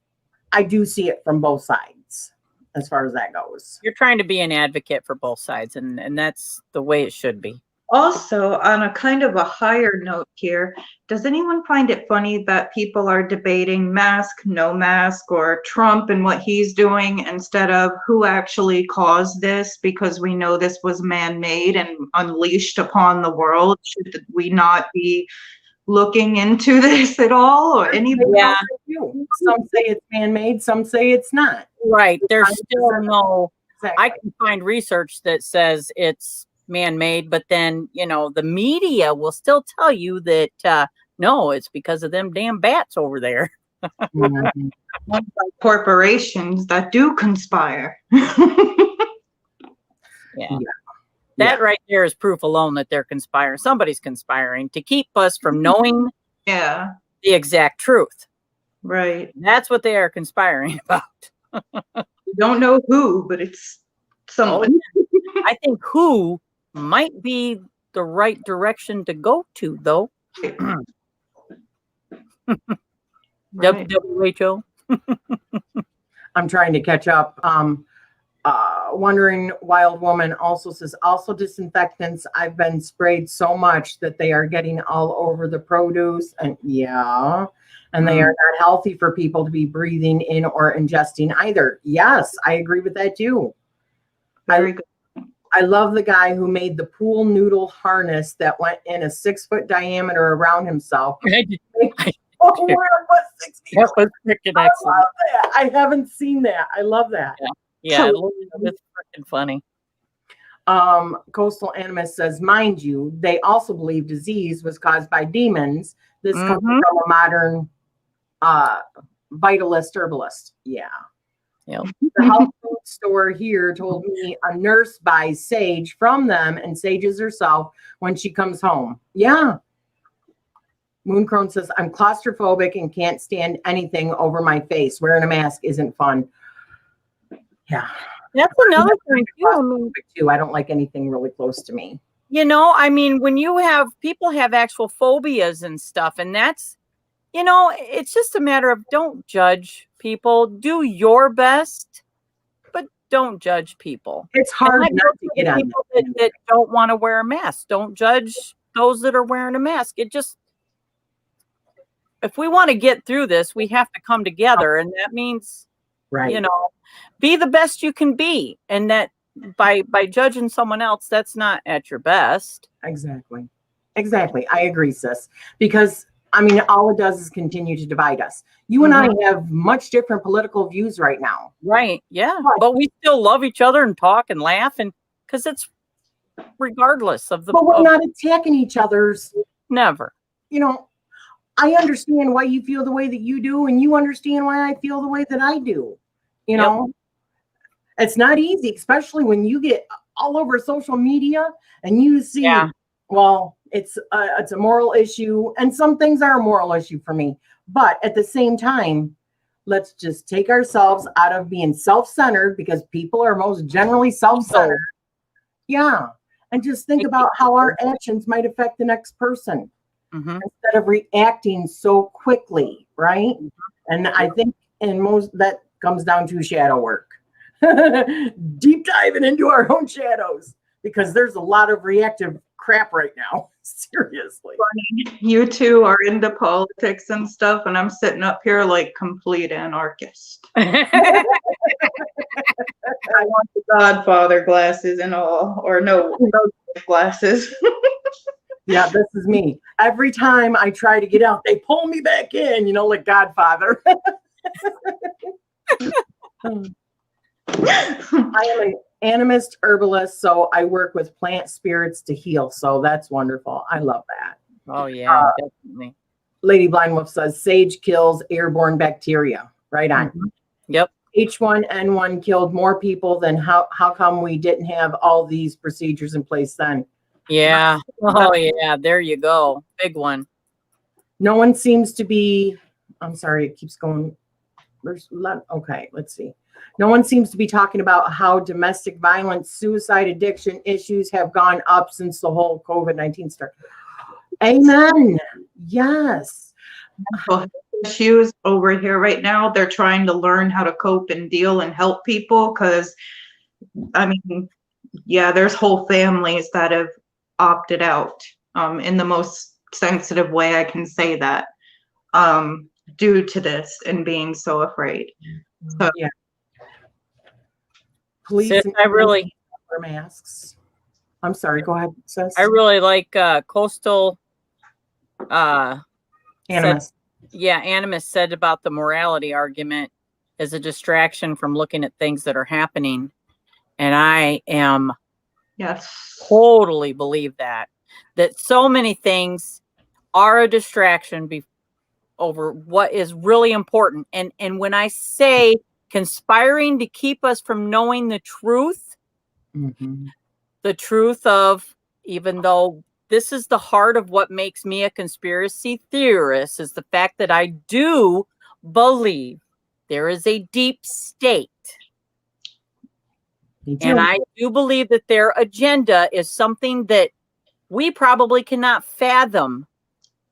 I do see it from both sides as far as that goes. You're trying to be an advocate for both sides, and that's the way it should be. Also, on a kind of a higher note here, does anyone find it funny that people are debating mask, no mask, or Trump and what he's doing instead of who actually caused this? Because we know this was man-made and unleashed upon the world. Should we not be looking into this at all? Or anybody? Yeah. Some say it's man-made, some say it's not. Right. There's still no, I can find research that says it's man-made, but then, the media will still tell you that, no, it's because of them damn bats over there. Corporations that do conspire. Yeah. That right there is proof alone that they're conspiring. Somebody's conspiring to keep us from knowing the exact truth. Right. That's what they are conspiring about. We don't know who, but it's someone. I think who might be the right direction to go to, though. Right. WHO. I'm trying to catch up. Wondering Wild Woman also says, also disinfectants. I've been sprayed so much that they are getting all over the produce. And yeah, and they are not healthy for people to be breathing in or ingesting either. Yes, I agree with that too. Very good. I love the guy who made the pool noodle harness that went in a 6-foot diameter around himself. That was freaking excellent. I haven't seen that. I love that. Yeah, it's freaking funny. Coastal Animus says, mind you, they also believe disease was caused by demons. This comes from a modern vitalist herbalist. Yeah. Yep. The health food store here told me a nurse buys sage from them and sages herself when she comes home. Yeah. Mooncrone says, I'm claustrophobic and can't stand anything over my face. Wearing a mask isn't fun. Yeah. That's another thing too. I don't like anything really close to me. You know, I mean, when you have people have actual phobias and stuff, and that's, you know, it's just a matter of don't judge people. Do your best, but don't judge people. It's hard not to get on people that don't want to wear a mask. Don't judge those that are wearing a mask. It just, if we want to get through this, we have to come together, and that means, you know, be the best you can be, and that by judging someone else, that's not at your best. Exactly. I agree, sis, because I mean, all it does is continue to divide us. You and I have much different political views right now. Right. Yeah. But we still love each other and talk and laugh, and because it's regardless of the. But we're not attacking each other's. Never. You know, I understand why you feel the way that you do, and you understand why I feel the way that I do. You know, it's not easy, especially when you get all over social media and you see, well, it's a moral issue, and some things are a moral issue for me. But at the same time, let's just take ourselves out of being self-centered, because people are most generally self-centered. Yeah. And just think about how our actions might affect the next person instead of reacting so quickly, right? And I think in most that comes down to shadow work. Deep diving into our own shadows, because there's a lot of reactive crap right now. Seriously. You two are into politics and stuff, and I'm sitting up here like complete anarchist. I want the Godfather glasses and all, or no glasses. Yeah, this is me. Every time I try to get out, they pull me back in, you know, like Godfather. I am an animist herbalist, so I work with plant spirits to heal. So that's wonderful. I love that. Oh, yeah, definitely. Lady Blind Wolf says sage kills airborne bacteria. Right on. Yep. H1N1 killed more people than how come we didn't have all these procedures in place then? Yeah. Oh, yeah. There you go. Big one. No one seems to be, I'm sorry, it keeps going. Okay, let's see. No one seems to be talking about how domestic violence, suicide, addiction issues have gone up since the whole COVID-19 started. Amen. Yes. Issues over here right now, they're trying to learn how to cope and deal and help people, because, I mean, yeah, there's whole families that have opted out in the most sensitive way I can say that, due to this and being so afraid. So, yeah. Police Sis, I really wear masks. I'm sorry, go ahead, sis. I really like Coastal Animus. Animus said about the morality argument as a distraction from looking at things that are happening. And I am totally believe that so many things are a distraction over what is really important. And when I say conspiring to keep us from knowing the truth, the truth of, even though this is the heart of what makes me a conspiracy theorist, is the fact that I do believe there is a deep state. And I do believe that their agenda is something that we probably cannot fathom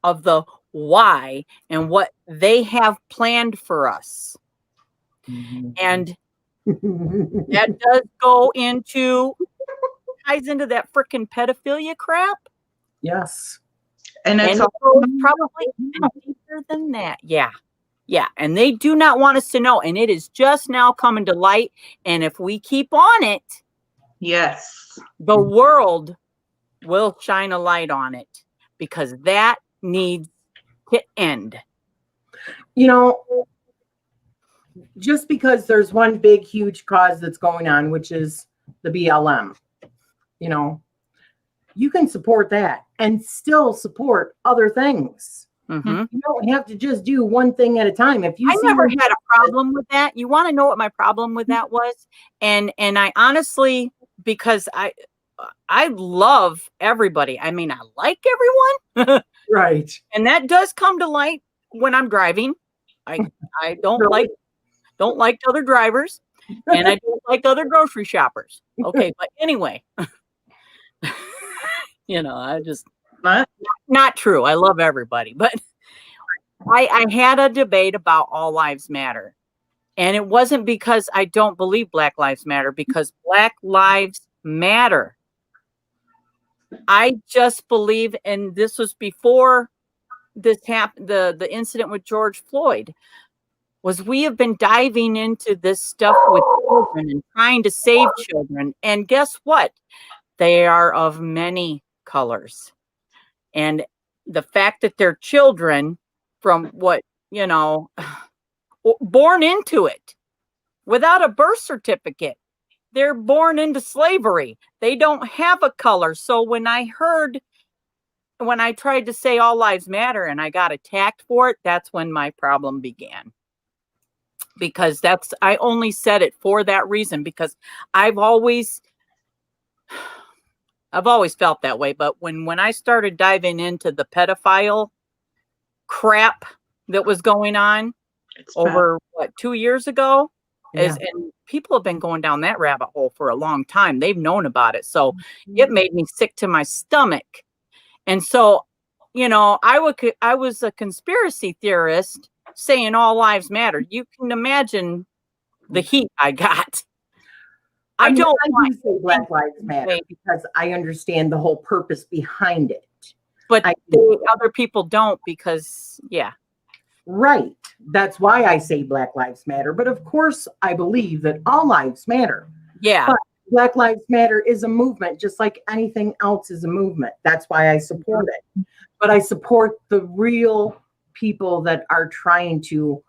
of the why and what they have planned for us. And That does go into, ties into that freaking pedophilia crap. Yes. And it's And it goes probably even deeper than that. Yeah. Yeah. And they do not want us to know. And it is just now coming to light. And if we keep on it, yes. the world will shine a light on it, because that needs to end. You know, just because there's one big, huge cause that's going on, which is the BLM, you know, you can support that and still support other things. Mm-hmm. You don't have to just do one thing at a time. If you I never had a problem with that. You want to know what my problem with that was? And I honestly, because I love everybody. I mean, I like everyone. right. And that does come to light when I'm driving. I don't Really? don't like other drivers, and I don't like other grocery shoppers. Okay, but anyway, you know, I just not true. I love everybody, but I had a debate about all lives matter. And it wasn't because I don't believe Black Lives Matter, because Black Lives Matter. I just believe, and this was before this happened, the incident with George Floyd, was we have been diving into this stuff with children and trying to save children. And guess what? They are of many colors. And the fact that they're children from what, you know, born into it without a birth certificate, they're born into slavery. They don't have a color. So when I tried to say all lives matter and I got attacked for it, that's when my problem began. Because I only said it for that reason, because I've always felt that way. But when I started diving into the pedophile crap that was going on over 2 years ago, and people have been going down that rabbit hole for a long time. They've known about it. So it made me sick to my stomach. And so, you know, I was a conspiracy theorist saying all lives matter. You can imagine the heat I got. I don't want to say Black Lives Matter because I understand the whole purpose behind it. But other people don't, because, yeah. Right. That's why I say Black Lives Matter. But of course, I believe that all lives matter. Yeah. But Black Lives Matter is a movement, just like anything else is a movement. That's why I support it. But I support the real people that are trying to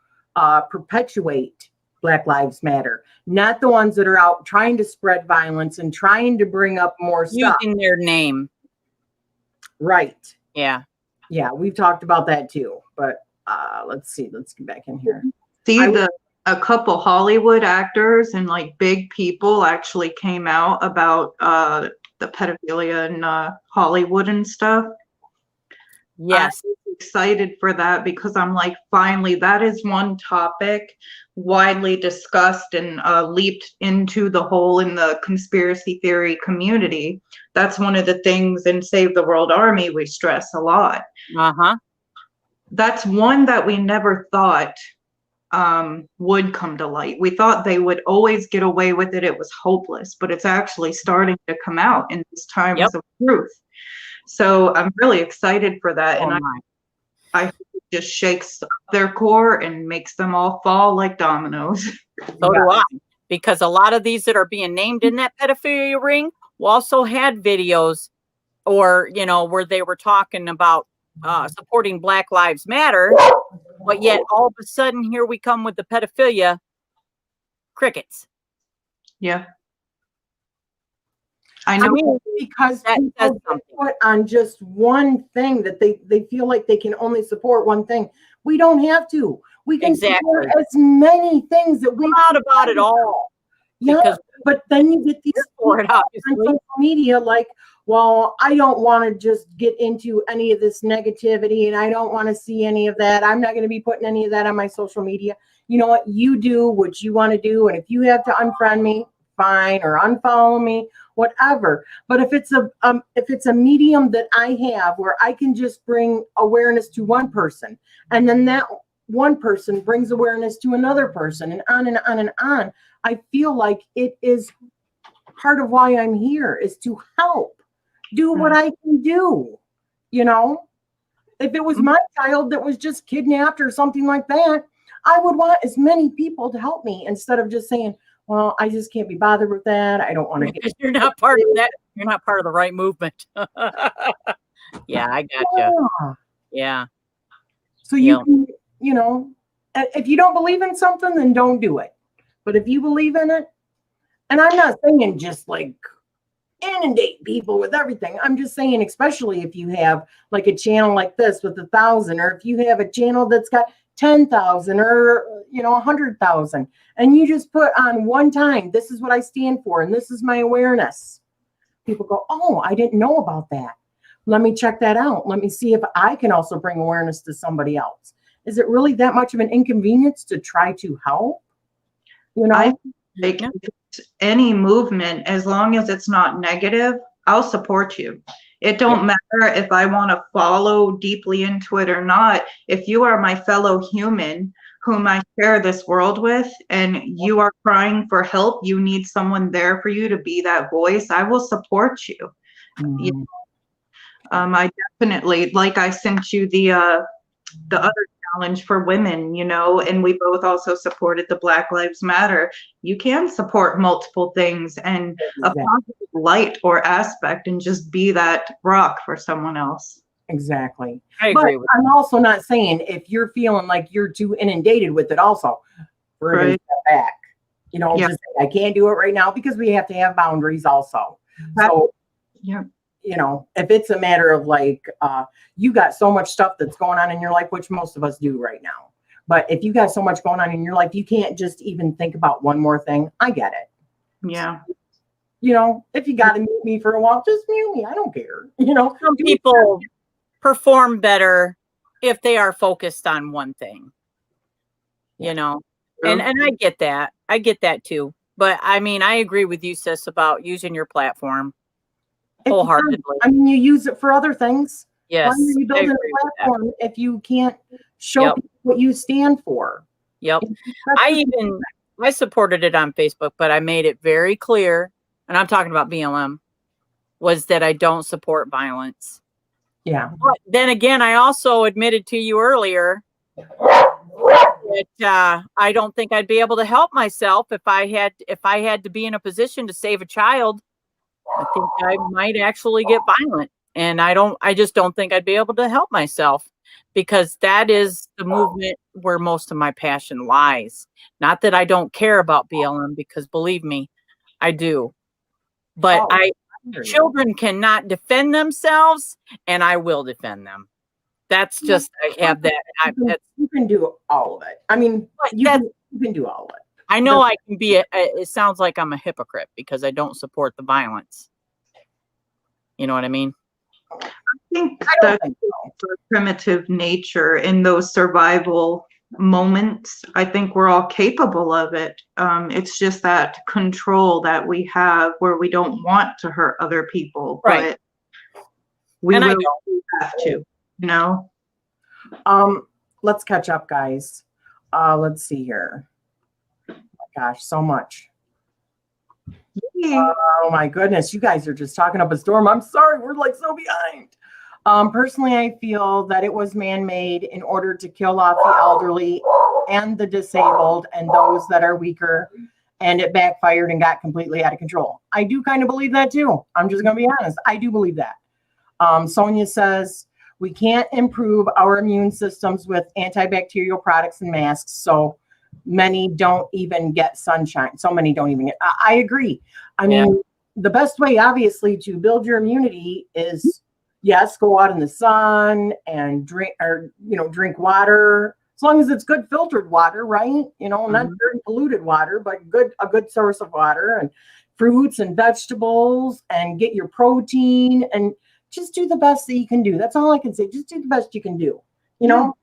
perpetuate Black Lives Matter, not the ones that are out trying to spread violence and trying to bring up more stuff. Using their name. Right. Yeah. Yeah, we've talked about that too. But let's see. Let's get back in here. See, a couple Hollywood actors and like big people actually came out about the pedophilia in Hollywood and stuff. Yes. I'm excited for that, because I'm like, finally, that is one topic widely discussed and leaped into the hole in the conspiracy theory community. That's one of the things in Save the World Army we stress a lot. Uh-huh. That's one that we never thought would come to light. We thought they would always get away with it. It was hopeless, but it's actually starting to come out in these times of truth. So I'm really excited for that. And I hope it just shakes their core and makes them all fall like dominoes. So do I. Because a lot of these that are being named in that pedophilia ring also had videos, or, you know, where they were talking about supporting Black Lives Matter, but yet all of a sudden here we come with the pedophilia. Crickets. Yeah. I know, because people put on just one thing, that they feel like they can only support one thing. We don't have to. We can support as many things that we not about it all. Yeah, but then you get these on social media like, well, I don't want to just get into any of this negativity, and I don't want to see any of that. I'm not going to be putting any of that on my social media. You know what? You do what you want to do, and if you have to unfriend me, fine, or unfollow me, whatever. But if it's a medium that I have where I can just bring awareness to one person, and then that one person brings awareness to another person, and on and on and on, I feel like it is part of why I'm here, is to help do what I can do. You know, if it was my child that was just kidnapped or something like that, I would want as many people to help me instead of just saying, well, I just can't be bothered with that. I don't want to get. You're not part of that. You're not part of the right movement. Yeah, I gotcha. Yeah. So you can, you know, if you don't believe in something, then don't do it. But if you believe in it, and I'm not saying just like inundate people with everything. I'm just saying, especially if you have like a channel like this with 1,000, or if you have a channel that's got 10,000 or, you know, 100,000, and you just put on one time, this is what I stand for, and this is my awareness. People go, oh, I didn't know about that. Let me check that out. Let me see if I can also bring awareness to somebody else. Is it really that much of an inconvenience to try to help? You know, I think any movement, as long as it's not negative, I'll support you. It don't matter if I want to follow deeply into it or not. If you are my fellow human whom I share this world with, and you are crying for help, you need someone there for you to be that voice, I will support you. You know? I definitely, like, I sent you the other challenge for women, you know, and we both also supported the Black Lives Matter. You can support multiple things and a positive light or aspect, and just be that rock for someone else. Exactly. I agree with I'm also not saying if you're feeling like you're too inundated with it also, we're going to step back. You know, just say, I can't do it right now, because we have to have boundaries also. So, you know, if it's a matter of like, you got so much stuff that's going on in your life, which most of us do right now. But if you got so much going on in your life, you can't just even think about one more thing. I get it. Yeah. You know, if you got to mute me for a while, just mute me. I don't care. You know, some people perform better if they are focused on one thing, you know, and I get that. I get that too. But I mean, I agree with you, sis, about using your platform wholeheartedly. I mean, you use it for other things. Yes. Why are you building a platform if you can't show people what you stand for? Yep. I supported it on Facebook, but I made it very clear, and I'm talking about BLM, was that I don't support violence. Yeah. But then again, I also admitted to you earlier that I don't think I'd be able to help myself if I had to be in a position to save a child. I think I might actually get violent, and I just don't think I'd be able to help myself, because that is the movement where most of my passion lies. Not that I don't care about BLM, because believe me, I do. But children cannot defend themselves, and I will defend them. That's just, I have that. You can do all of it. I mean, you can do all of it. I know I can be, it sounds like I'm a hypocrite because I don't support the violence. You know what I mean? I think that's the primitive nature in those survival moments. I think we're all capable of it. It's just that control that we have where we don't want to hurt other people, but we will have to, you know? Let's catch up, guys. Let's see here. Oh my gosh, so much. Oh my goodness, you guys are just talking up a storm. I'm sorry, we're like so behind. Personally, I feel that it was man-made in order to kill off the elderly and the disabled and those that are weaker, and it backfired and got completely out of control. I do kind of believe that too. I'm just going to be honest. I do believe that. Sonia says, we can't improve our immune systems with antibacterial products and masks, so many don't even get sunshine. So many don't even get, I agree. I mean, the best way, obviously, to build your immunity is, yes, go out in the sun and drink, or, you know, drink water, as long as it's good filtered water, right? You know, not very polluted water, but a good source of water, and fruits and vegetables, and get your protein, and just do the best that you can do. That's all I can say. Just do the best you can do, you know?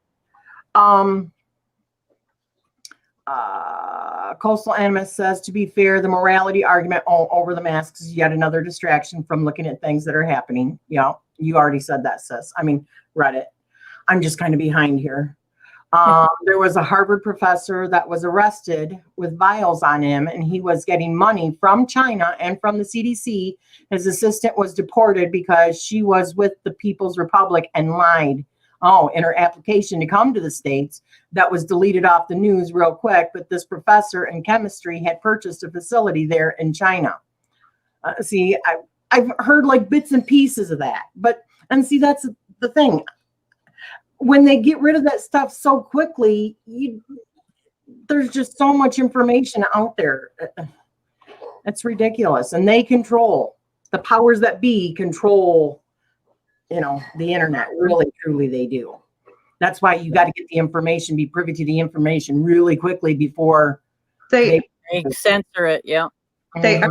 Coastal Animus says, to be fair, the morality argument over the masks is yet another distraction from looking at things that are happening. Yeah, you already said that, sis. I mean, read it. I'm just kind of behind here. There was a Harvard professor that was arrested with vials on him, and he was getting money from China and from the CDC. His assistant was deported because she was with the People's Republic and lied. In her application to come to the States, that was deleted off the news real quick. But this professor in chemistry had purchased a facility there in China. I've heard like bits and pieces of that. And that's the thing. When they get rid of that stuff so quickly, there's just so much information out there. It's ridiculous. And they control, the powers that be control, the internet. Really, truly, they do. That's why you got to get the information, be privy to the information really quickly before they censor it. Yeah. They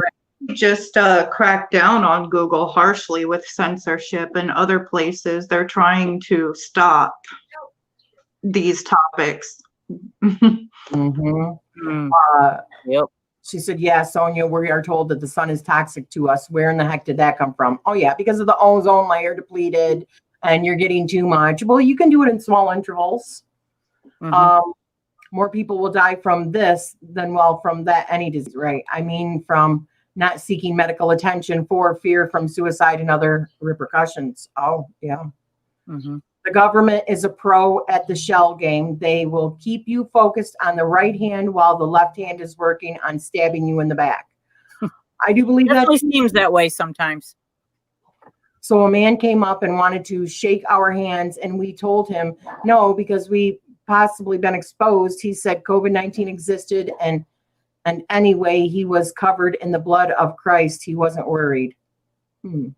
just crack down on Google harshly with censorship, and other places they're trying to stop these topics. Yep. She said, yeah, Sonia, we are told that the sun is toxic to us. Where in the heck did that come from? Oh, yeah, because of the ozone layer depleted and you're getting too much. Well, you can do it in small intervals. More people will die from this than, from that, any disease, right? I mean, from not seeking medical attention for fear from suicide and other repercussions. Oh, yeah. The government is a pro at the shell game. They will keep you focused on the right hand while the left hand is working on stabbing you in the back. I do believe that. It seems that way sometimes. So a man came up and wanted to shake our hands, and we told him no, because we possibly been exposed. He said COVID-19 existed, and anyway, he was covered in the blood of Christ. He wasn't worried. I'm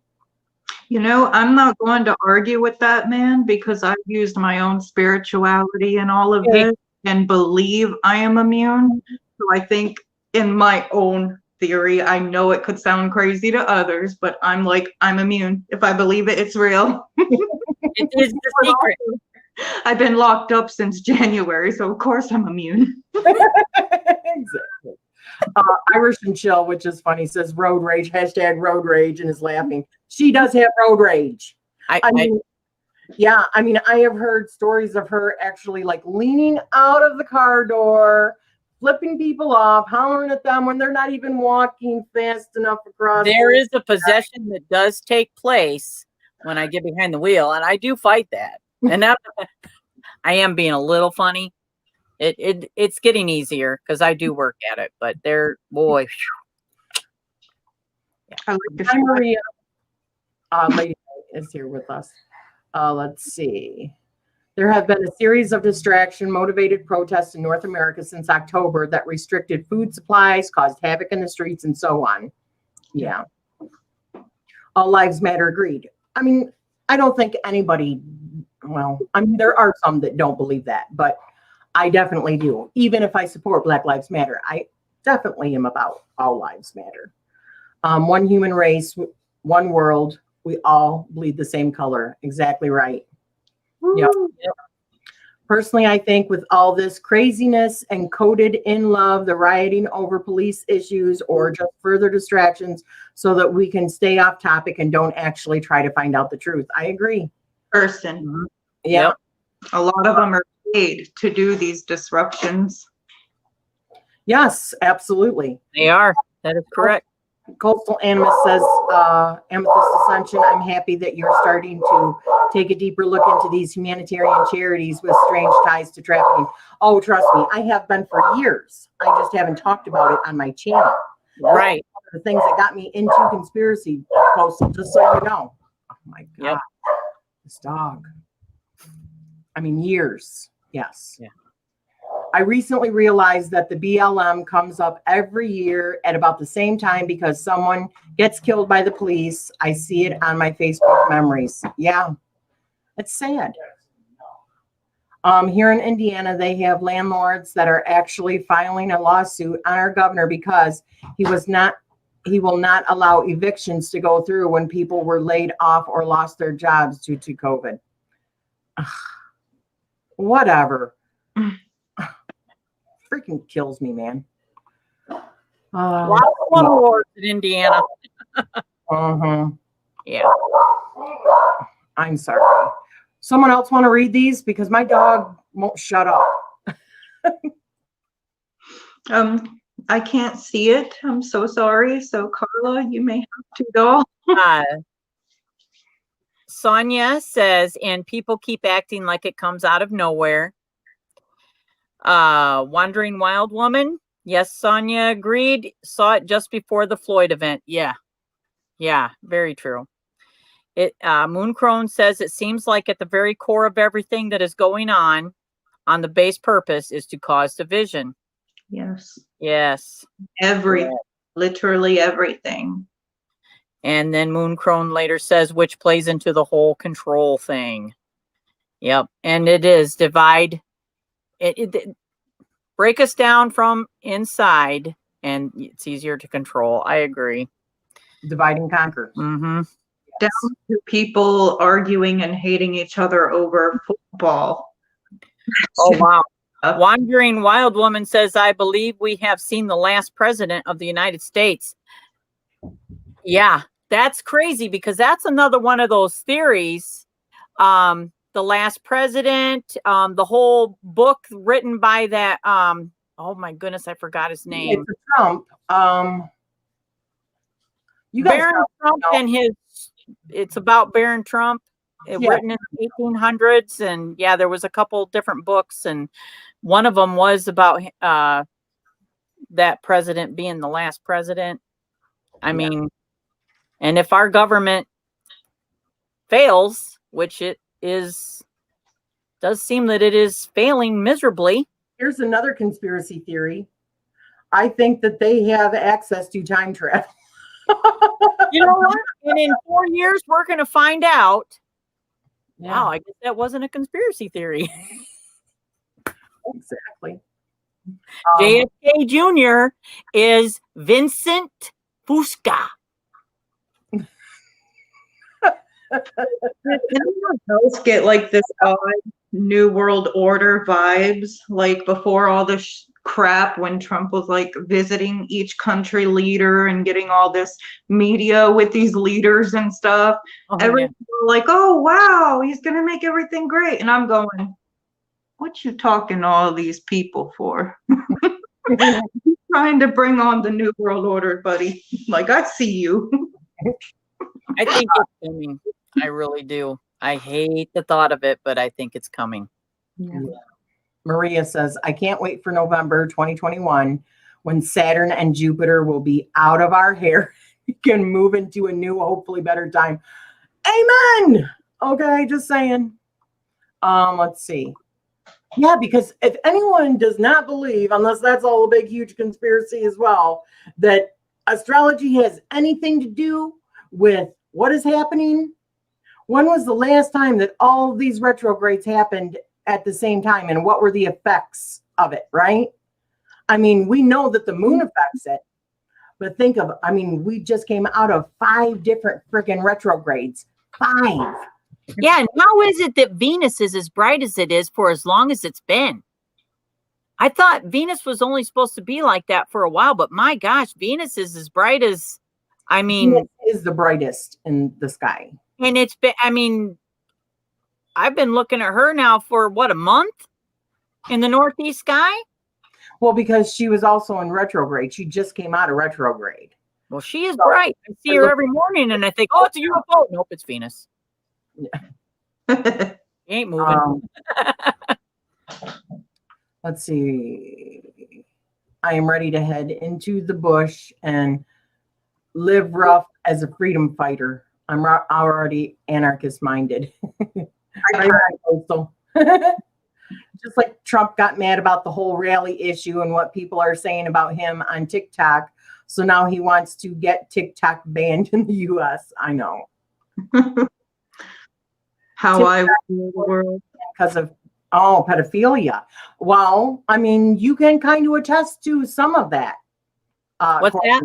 not going to argue with that man, because I've used my own spirituality in all of this and believe I am immune. So I think in my own theory, I know it could sound crazy to others, but I'm immune. If I believe it, it's real. It is the secret. I've been locked up since January, so of course I'm immune. Exactly. Irish and Chill, which is funny, says road rage, #road rage, and is laughing. She does have road rage. I mean, I have heard stories of her actually leaning out of the car door, flipping people off, hollering at them when they're not even walking fast enough across. There is a possession that does take place when I get behind the wheel, and I do fight that. And now I am being a little funny. It's getting easier because I do work at it, but boy. Yeah. Maria Lady is here with us. Let's see. There have been a series of distraction-motivated protests in North America since October that restricted food supplies, caused havoc in the streets, and so on. Yeah. All lives matter, agreed. I mean, I don't think anybody, there are some that don't believe that, but I definitely do. Even if I support Black Lives Matter, I definitely am about all lives matter. One human race, one world, we all bleed the same color. Exactly right. Yep. Personally, I think with all this craziness and coded in love, the rioting over police issues or just further distractions so that we can stay off topic and don't actually try to find out the truth. I agree. Person. Yeah. Yep. A lot of them are paid to do these disruptions. Yes, absolutely. They are. That is correct. Coastal Animus says, Amethyst Ascension, I'm happy that you're starting to take a deeper look into these humanitarian charities with strange ties to trafficking. Oh, trust me, I have been for years. I just haven't talked about it on my channel. Right. The things that got me into conspiracy posts, just so you know. Oh my God. Yep. This dog. I mean, years. Yes. Yeah. I recently realized that the BLM comes up every year at about the same time because someone gets killed by the police. I see it on my Facebook memories. Yeah, it's sad. Here in Indiana, they have landlords that are actually filing a lawsuit on our governor because he will not allow evictions to go through when people were laid off or lost their jobs due to COVID. Ugh. Whatever. Freaking kills me, man. Lots of wars in Indiana. Uh-huh. Yeah. I'm sorry. Someone else want to read these because my dog won't shut up. I can't see it. I'm so sorry. So Carla, you may have to go. Sonia says, and people keep acting like it comes out of nowhere. Wandering Wild Woman. Yes, Sonia agreed. Saw it just before the Floyd event. Yeah, very true. Mooncrone says it seems like at the very core of everything that is going on the base purpose is to cause division. Yes. Literally everything. And then Mooncrone later says, which plays into the whole control thing. Yep. And it is divide. It break us down from inside, and it's easier to control. I agree. Divide and conquer. Mm-hmm. Down to people arguing and hating each other over football. Oh, wow. Wandering Wild Woman says, I believe we have seen the last president of the United States. Yeah, that's crazy because that's another one of those theories. The last president, the whole book written by that, oh my goodness, I forgot his name. It's Trump. Baron Trump and it's about Baron Trump. Written in the 1800s, and there was a couple different books, and one of them was about that president being the last president. I mean, and if our government fails, which it does seem that it is failing miserably. Here's another conspiracy theory. I think that they have access to time travel. You know what? And in 4 years, we're going to find out. Wow, I guess that wasn't a conspiracy theory. Exactly. JFK Jr. is Vincent Fusca. Else get like this odd New World Order vibes, like before all this crap when Trump was like visiting each country leader and getting all this media with these leaders and stuff. Everyone's like, oh wow, he's gonna make everything great. And I'm going, what you talking to all these people for? Trying to bring on the New World Order, buddy. Like, I see you. I think it's coming. I really do. I hate the thought of it, but I think it's coming. Yeah. Maria says, I can't wait for November 2021 when Saturn and Jupiter will be out of our hair. We can move into a new, hopefully better time. Amen. Okay, just saying. Let's see. Yeah, because if anyone does not believe, unless that's all a big, huge conspiracy as well, that astrology has anything to do with what is happening, when was the last time that all of these retrogrades happened at the same time, and what were the effects of it, right? I mean, we know that the moon affects it, but think of, I mean, we just came out of 5 different freaking retrogrades. 5. Yeah, and how is it that Venus is as bright as it is for as long as it's been? I thought Venus was only supposed to be like that for a while, but my gosh, Venus is as bright as, I mean... Venus is the brightest in the sky. And it's been, I mean... I've been looking at her now for what, a month in the northeast sky? Well, because she was also in retrograde. She just came out of retrograde. Well, she is bright. I see her every morning and I think, oh, it's a UFO. Nope, it's Venus. Yeah. He ain't moving. Let's see. I am ready to head into the bush and live rough as a freedom fighter. I'm already anarchist minded. Just like Trump got mad about the whole rally issue and what people are saying about him on TikTok. So now he wants to get TikTok banned in the US. I know. How TikTok, I rule the world. Because of pedophilia. Well, I mean, you can kind of attest to some of that. What's that?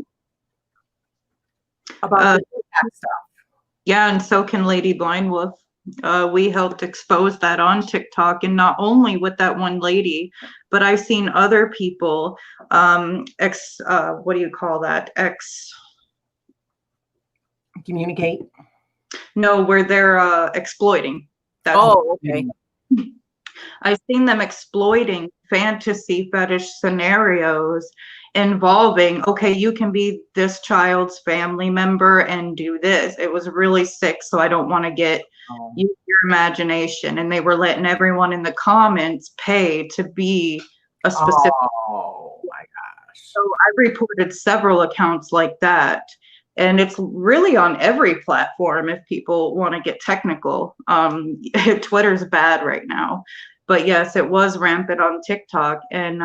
About the TikTok stuff. Yeah, and so can Lady Blind Wolf. We helped expose that on TikTok, and not only with that one lady, but I've seen other people, what do you call that? Communicate? No, where they're exploiting That's okay. I've seen them exploiting fantasy fetish scenarios involving, okay, you can be this child's family member and do this. It was really sick, so I don't want to get your imagination. And they were letting everyone in the comments pay to be a specific. Oh my gosh. So I reported several accounts like that. And it's really on every platform if people want to get technical. Twitter's bad right now. But yes, it was rampant on TikTok. And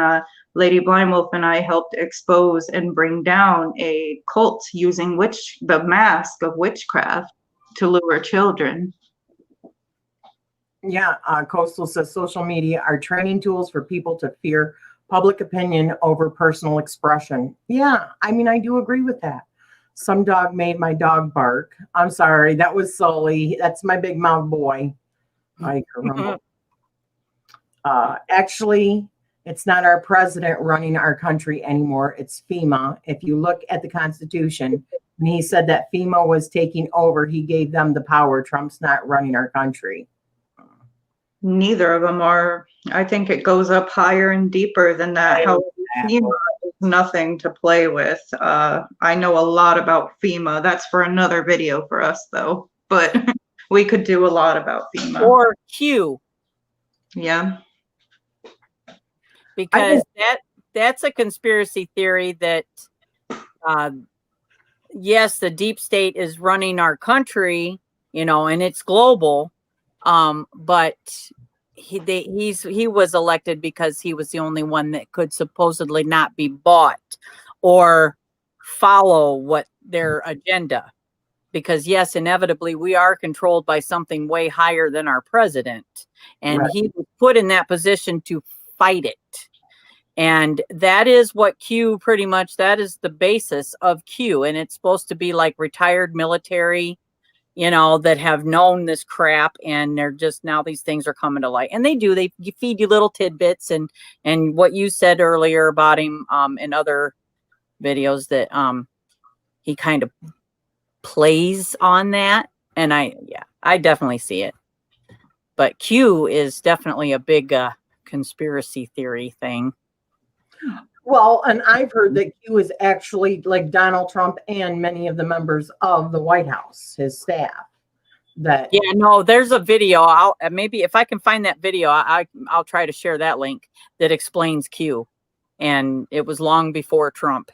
Lady Blind Wolf and I helped expose and bring down a cult using the mask of witchcraft to lure children. Yeah, Coastal says social media are training tools for people to fear public opinion over personal expression. Yeah, I mean, I do agree with that. Some dog made my dog bark. I'm sorry, that was Sully. That's my big mouth boy. I remember. Actually, it's not our president running our country anymore. It's FEMA. If you look at the Constitution, and he said that FEMA was taking over, he gave them the power. Trump's not running our country. Neither of them are. I think it goes up higher and deeper than that. How FEMA is nothing to play with. I know a lot about FEMA. That's for another video for us, though. But we could do a lot about FEMA. Or Q. Yeah. Because that's a conspiracy theory that, yes, the deep state is running our country, and it's global. But he was elected because he was the only one that could supposedly not be bought or follow what their agenda. Because yes, inevitably we are controlled by something way higher than our president, and Right. he was put in that position to fight it. And that is what Q pretty much, that is the basis of Q. And it's supposed to be like retired military, that have known this crap, and they're just, now these things are coming to light. And they feed you little tidbits, and what you said earlier about him in other videos, that he kind of plays on that. And I definitely see it. But Q is definitely a big conspiracy theory thing. Well, and I've heard that Q is actually like Donald Trump and many of the members of the White House, his staff. Yeah, no, there's a video. I'll maybe, if I can find that video, I'll try to share that link that explains Q. And it was long before Trump.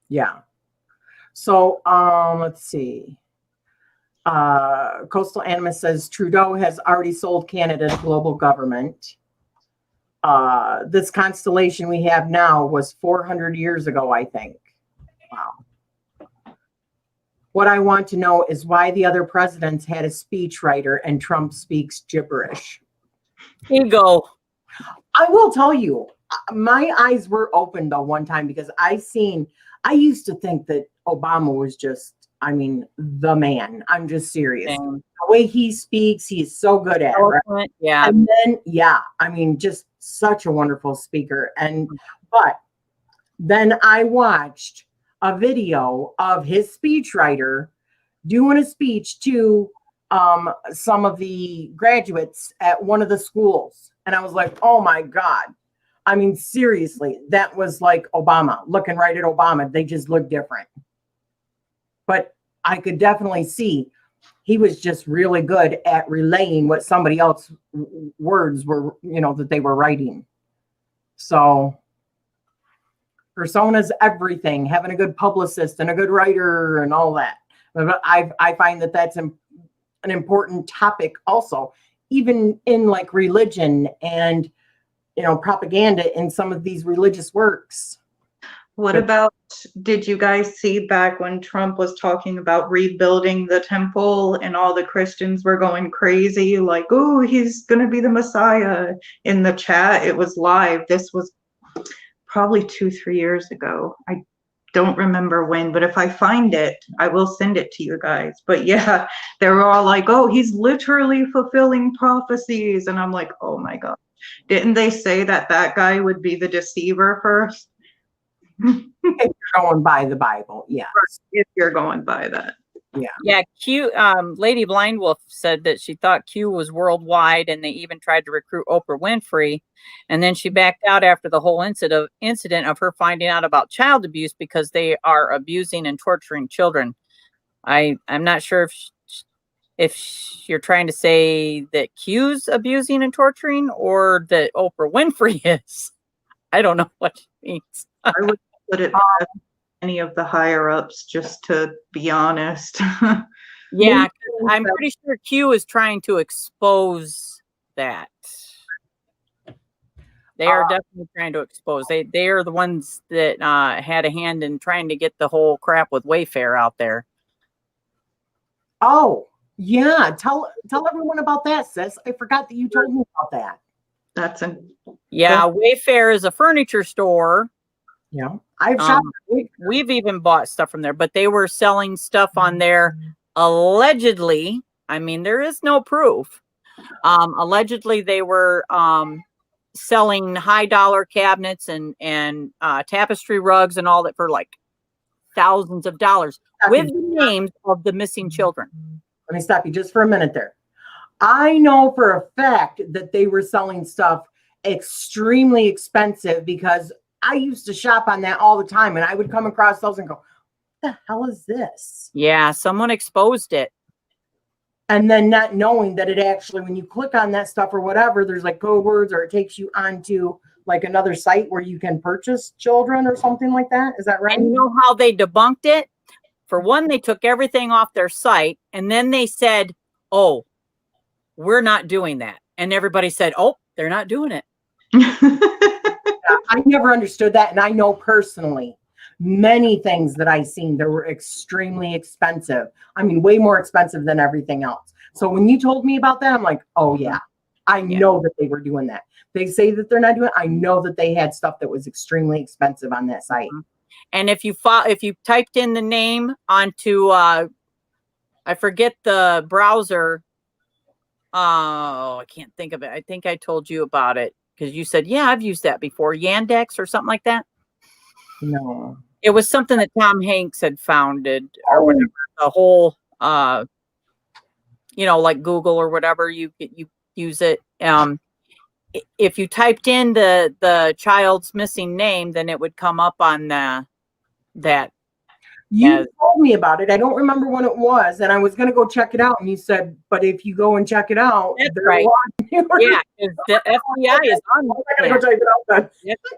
Yeah. So let's see. Coastal Animus says Trudeau has already sold Canada to global government. This constellation we have now was 400 years ago, I think. Wow. What I want to know is why the other presidents had a speechwriter and Trump speaks gibberish. Ego. I will tell you, my eyes were open though one time, because I used to think that Obama was just, the man. I'm just serious. The way he speaks, he's so good at it. Right? Yeah. And then, just such a wonderful speaker. But then I watched a video of his speechwriter doing a speech to some of the graduates at one of the schools. And I was like, oh my God. Seriously, that was like Obama, looking right at Obama. They just look different. But I could definitely see he was just really good at relaying what somebody else's words were, that they were writing. So persona's everything, having a good publicist and a good writer and all that. But I find that that's an important topic also, even in like religion and, propaganda in some of these religious works. What about, did you guys see back when Trump was talking about rebuilding the temple and all the Christians were going crazy, like, oh, he's going to be the Messiah in the chat? It was live. This was probably 2-3 years ago. I don't remember when, but if I find it, I will send it to you guys. But yeah, they were all like, oh, he's literally fulfilling prophecies. And I'm like, oh my God. Didn't they say that guy would be the deceiver first? If you're going by the Bible, yeah. If you're going by that. Yeah, Q. Lady Blind Wolf said that she thought Q was worldwide, and they even tried to recruit Oprah Winfrey, and then she backed out after the whole incident of her finding out about child abuse because they are abusing and torturing children. I'm not sure if you're trying to say that Q's abusing and torturing, or that Oprah Winfrey is. I don't know what she means. I would put it past any of the higher ups, just to be honest. Yeah, I'm pretty sure Q is trying to expose that. They are definitely trying to expose. They are the ones that had a hand in trying to get the whole crap with Wayfair out there. Oh, yeah. Tell everyone about that, sis. I forgot that you told me about that. Wayfair is a furniture store. Yeah, I've shopped. We've even bought stuff from there, but they were selling stuff on there allegedly. I mean, there is no proof. Allegedly, they were selling high dollar cabinets and tapestry rugs and all that for like thousands of dollars with the names of the missing children. Let me stop you just for a minute there. I know for a fact that they were selling stuff extremely expensive because I used to shop on that all the time, and I would come across those and go, what the hell is this? Yeah, someone exposed it. And then not knowing that it actually, when you click on that stuff or whatever, there's like code words, or it takes you onto like another site where you can purchase children or something like that. Is that right? And you know how they debunked it? For one, they took everything off their site, and then they said, oh, we're not doing that. And everybody said, oh, they're not doing it. I never understood that. And I know personally many things that I've seen that were extremely expensive. I mean, way more expensive than everything else. So when you told me about that, I'm like, oh yeah, I know that they were doing that. They say that they're not doing it. I know that they had stuff that was extremely expensive on that site. And if you typed in the name onto, I forget the browser. Oh, I can't think of it. I think I told you about it because you said, yeah, I've used that before. Yandex or something like that. No. It was something that Tom Hanks had founded or whatever. The whole, like Google or whatever, you use it. If you typed in the child's missing name, then it would come up on that. You told me about it. I don't remember when it was, and I was going to go check it out. And you said, but if you go and check it out, that's right. Yeah, the FBI is on that. The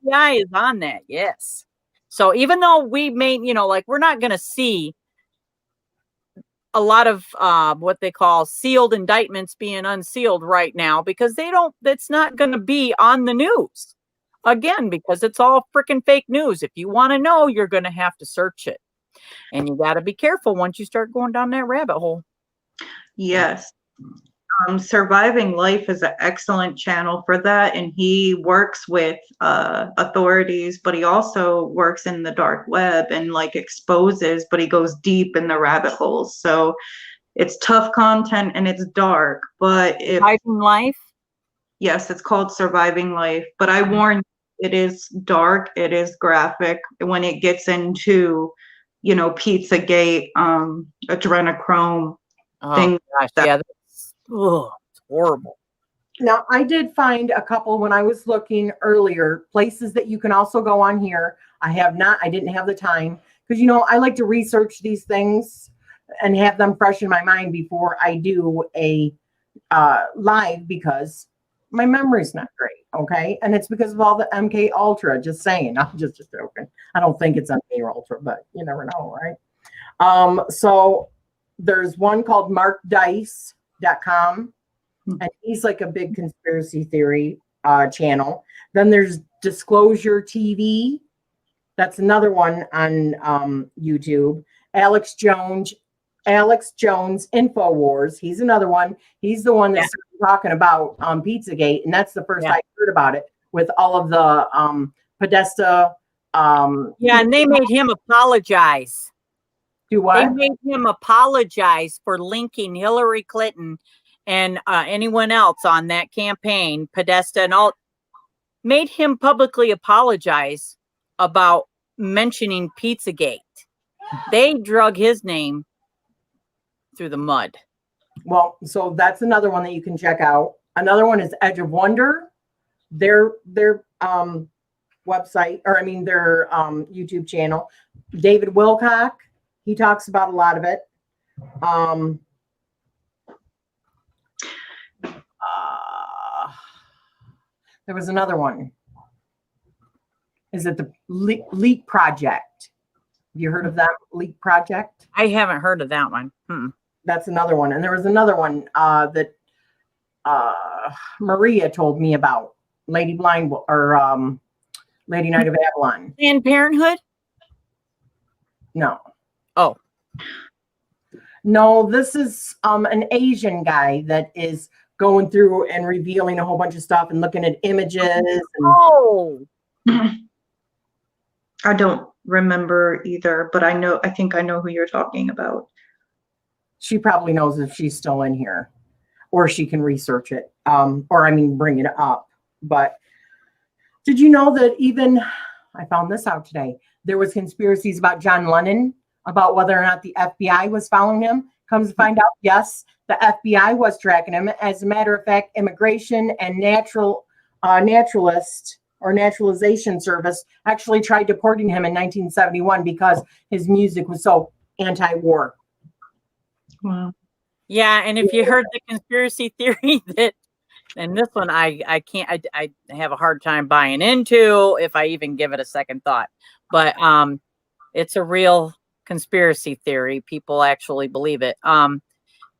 FBI is on that, yes. So even though we may, we're not going to see a lot of what they call sealed indictments being unsealed right now because it's not going to be on the news. Again, because it's all freaking fake news. If you want to know, you're going to have to search it. And you got to be careful once you start going down that rabbit hole. Yes. Surviving Life is an excellent channel for that. And he works with authorities, but he also works in the dark web and exposes, but he goes deep in the rabbit holes. So it's tough content and it's dark, but Surviving Life? Yes, it's called Surviving Life. But I warn you, it is dark, it is graphic when it gets into Pizzagate, adrenochrome, things like that. Yeah, it's horrible. Now, I did find a couple when I was looking earlier, places that you can also go on here. I didn't have the time because, I like to research these things and have them fresh in my mind before I do a live because my memory's not great. Okay. And it's because of all the MK Ultra, just saying. I'm just joking. I don't think it's MK Ultra, but you never know, right? So there's one called markdice.com, and he's like a big conspiracy theory channel. Then there's Disclosure TV. That's another one on YouTube. Alex Jones InfoWars. He's another one. He's the one that's talking about Pizzagate, and that's the first I heard about it with all of the Podesta. And they made him apologize. Do what? They made him apologize for linking Hillary Clinton and anyone else on that campaign, Podesta and all. Made him publicly apologize about mentioning Pizzagate. They drug his name through the mud. Well, so that's another one that you can check out. Another one is Edge of Wonder. Their website, or I mean their YouTube channel. David Wilcock, he talks about a lot of it. There was another one. Is it the Leak Project? Have you heard of that Leak Project? I haven't heard of that one. That's another one. And there was another one that Maria told me about. Lady Blind, or Lady Night of Avalon. Planned Parenthood? No. Oh. No, this is an Asian guy that is going through and revealing a whole bunch of stuff and looking at images. And Oh. I don't remember either, but I think I know who you're talking about. she probably knows if she's still in here, or she can research it, or I mean, bring it up. But did you know that even, I found this out today, there was conspiracies about John Lennon, about whether or not the FBI was following him. Comes to find out, yes, the FBI was tracking him. As a matter of fact, Immigration and Naturalization Service actually tried deporting him in 1971 because his music was so anti-war. Wow. Yeah, and if you heard the conspiracy theory that, and this one I can't, I have a hard time buying into if I even give it a second thought. But it's a real conspiracy theory. People actually believe it.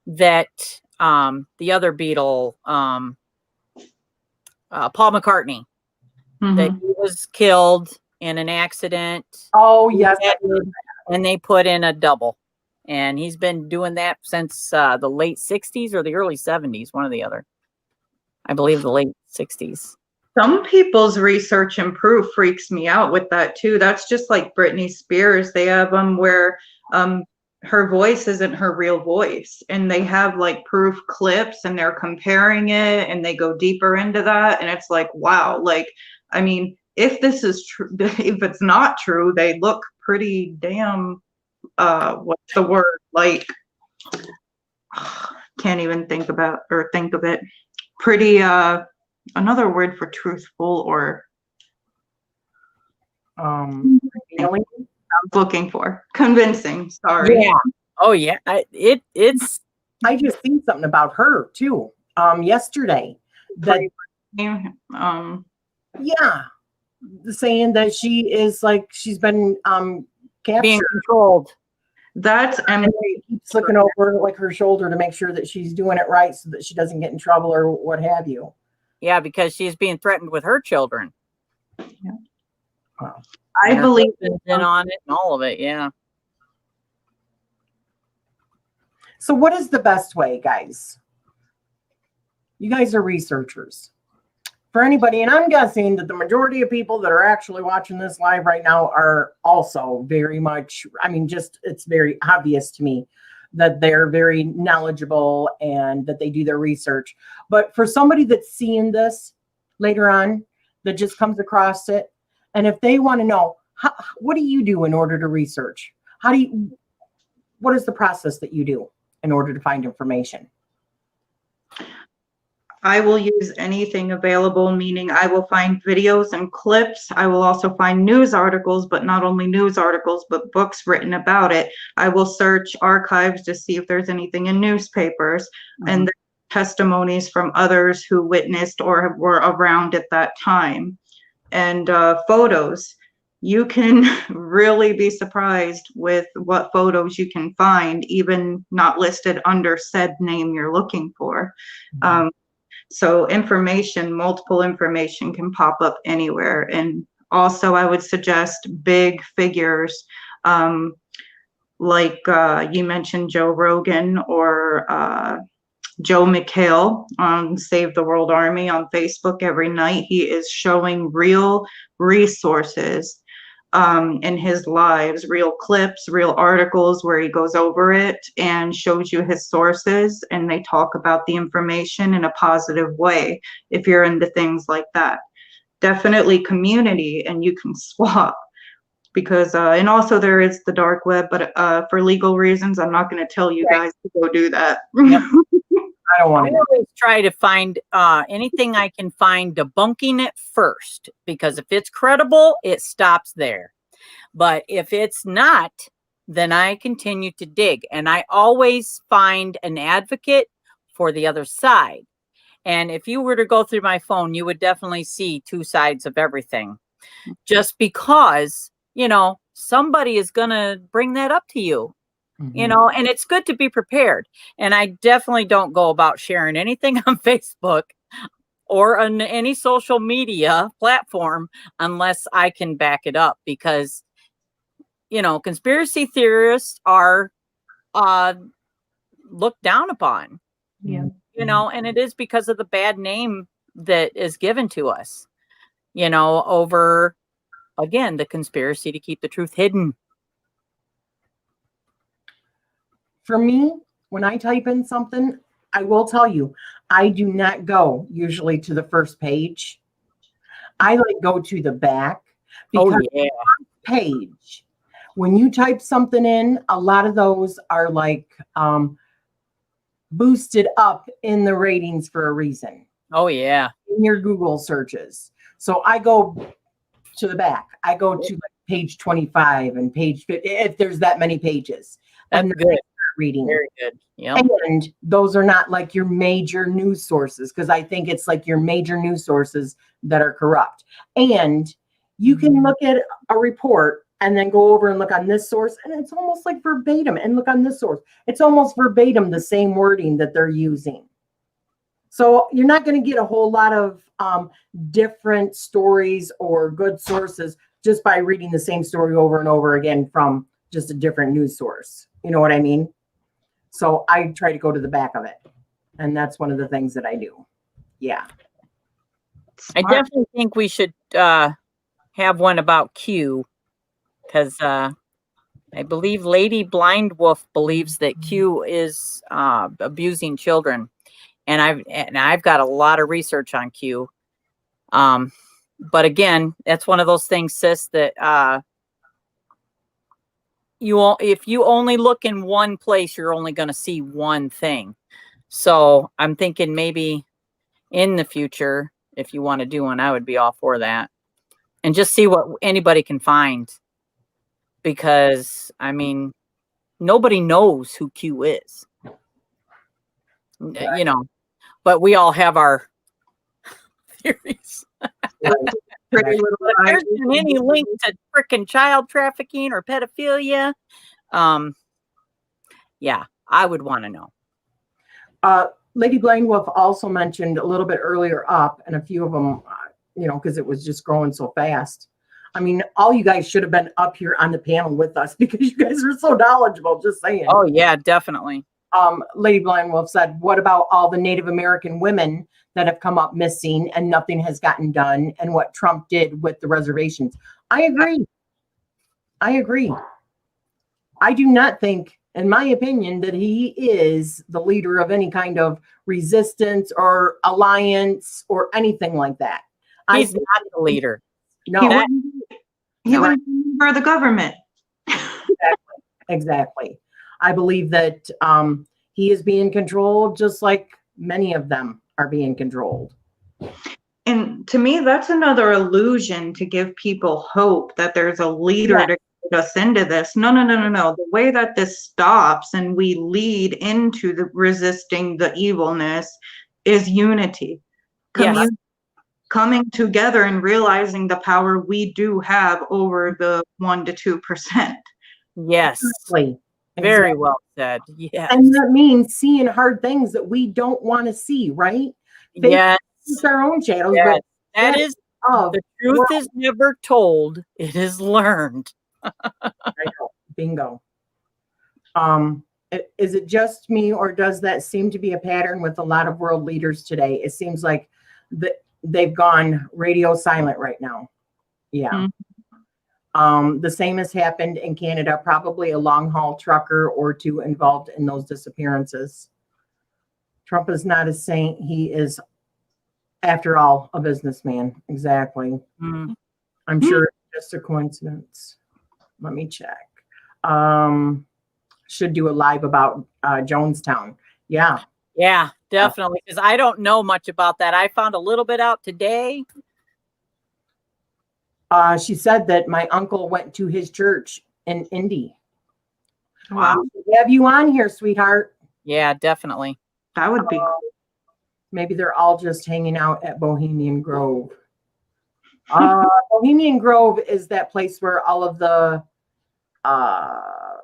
That the other Beatle, Paul McCartney, that he was killed in an accident. Oh, yes. And they put in a double. And he's been doing that since the late 60s or the early 70s, one or the other. I believe the late 60s. Some people's research and proof freaks me out with that too. That's just like Britney Spears. They have them where her voice isn't her real voice, and they have like proof clips and they're comparing it and they go deeper into that. And it's like, wow, like, I mean, if this is true, if it's not true, they look pretty damn, what's the word? Like, can't even think of it. Pretty, another word for truthful or Feeling? I'm looking for convincing. Sorry. Yeah. Oh yeah. It's. I just seen something about her too. Yesterday. That yeah, saying that she is like she's been captured, being controlled. That's and he keeps looking over like her shoulder to make sure that she's doing it right, so that she doesn't get in trouble or what have you. Yeah, because she's being threatened with her children. Yeah. Wow. I believe in on it and all of it. Yeah. So what is the best way, guys? You guys are researchers. For anybody, and I'm guessing that the majority of people that are actually watching this live right now are also very much, I mean, just it's very obvious to me that they're very knowledgeable and that they do their research. But for somebody that's seeing this later on, that just comes across it, and if they want to know, what do you do in order to research? What is the process that you do in order to find information? I will use anything available, meaning I will find videos and clips. I will also find news articles, but not only news articles, but books written about it. I will search archives to see if there's anything in newspapers and the testimonies from others who witnessed or were around at that time. And photos. You can really be surprised with what photos you can find, even not listed under said name you're looking for. So information, multiple information can pop up anywhere. And also I would suggest big figures, like you mentioned Joe Rogan or Joe McHale on Save the World Army on Facebook every night. He is showing real resources in his lives, real clips, real articles where he goes over it and shows you his sources, and they talk about the information in a positive way if you're into things like that. Definitely community, and you can swap because and also there is the dark web, but for legal reasons, I'm not going to tell you guys to go do that. Yep. I don't want I to. always try to find anything I can find debunking it first, because if it's credible, it stops there. But if it's not, then I continue to dig, and I always find an advocate for the other side. And if you were to go through my phone, you would definitely see two sides of everything, just because, you know, somebody is going to bring that up to you, you know, and it's good to be prepared. And I definitely don't go about sharing anything on Facebook or on any social media platform unless I can back it up, because, you know, conspiracy theorists are looked down upon. Yeah. You know, and it is because of the bad name that is given to us, you know, over, again, the conspiracy to keep the truth hidden. For me, when I type in something, I will tell you, I do not go usually to the first page. I like go to the back, because yeah. page, when you type something in, a lot of those are like boosted up in the ratings for a reason Oh yeah. in your Google searches. So I go to the back. I go to like page 25 and page 50, if there's that many pages. That's And good. I start reading. Very good. Yeah. And those are not like your major news sources, because I think it's like your major news sources that are corrupt. And you can look at a report and then go over and look on this source, and it's almost like verbatim, and look on this source. It's almost verbatim the same wording that they're using. So you're not going to get a whole lot of different stories or good sources just by reading the same story over and over again from just a different news source. You know what I mean? So I try to go to the back of it. And that's one of the things that I do. Yeah. I definitely think we should have one about Q, because I believe Lady Blind Wolf believes that Q is abusing children, and I've got a lot of research on Q. But again, that's one of those things, sis, that if you only look in one place, you're only going to see one thing. So I'm thinking maybe in the future, if you want to do one, I would be all for that, and just see what anybody can find. Because, I mean, nobody knows who Q is, you know, but we all have our theories. Pretty little If there's been any link to frickin' child trafficking or pedophilia, yeah, I would want to know. Lady Blind Wolf also mentioned a little bit earlier up, and a few of them, you know, because it was just growing so fast. I mean, all you guys should have been up here on the panel with us, because you guys are so knowledgeable, just saying. Oh, yeah, definitely. Lady Blind Wolf said, what about all the Native American women that have come up missing and nothing has gotten done, and what Trump did with the reservations? I agree. I agree. I do not think, in my opinion, that he is the leader of any kind of resistance or alliance or anything like that. He's not the leader. No. He wouldn't for the government. Exactly. I believe that he is being controlled just like many of them are being controlled. And to me, that's another illusion to give people hope that there's a leader to get us into this. No. The way that this stops and we lead into the resisting the evilness is unity. Coming together and realizing the power we do have over the 1% to 2%. Yes. Exactly. Very well said. Yeah. And that means seeing hard things that we don't want to see, right? Yes. It's our own shadows. Yes. But That is, the truth is never told. It is learned. I know. Bingo. Is it just me, or does that seem to be a pattern with a lot of world leaders today? It seems like they've gone radio silent right now. Yeah. The same has happened in Canada, probably a long haul trucker or two involved in those disappearances. Trump is not a saint. He is, after all, a businessman. Exactly. I'm sure it's just a coincidence. Let me check. Should do a live about Jonestown. Yeah. Yeah, definitely. Because I don't know much about that. I found a little bit out today. She said that my uncle went to his church in Indy. Wow. We have you on here, sweetheart. Yeah, definitely. That would be Maybe they're all just hanging out at Bohemian Grove. Bohemian Grove is that place where all of the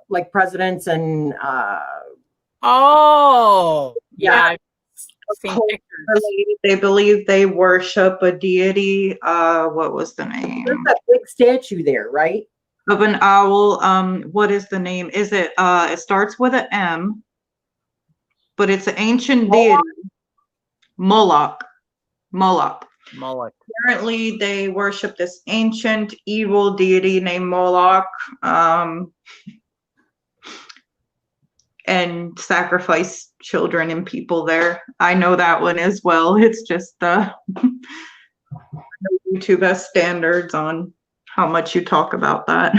like presidents and Oh, yeah. I've seen Oh, pictures. they believe they worship a deity. What was the name? there's that big statue there, right? Of an owl. What is the name? Is it it starts with an M, but it's an ancient deity. Moloch. Moloch. Moloch. Apparently they worship this ancient evil deity named Moloch, and sacrifice children and people there. I know that one as well. It's just YouTube has standards on how much you talk about that.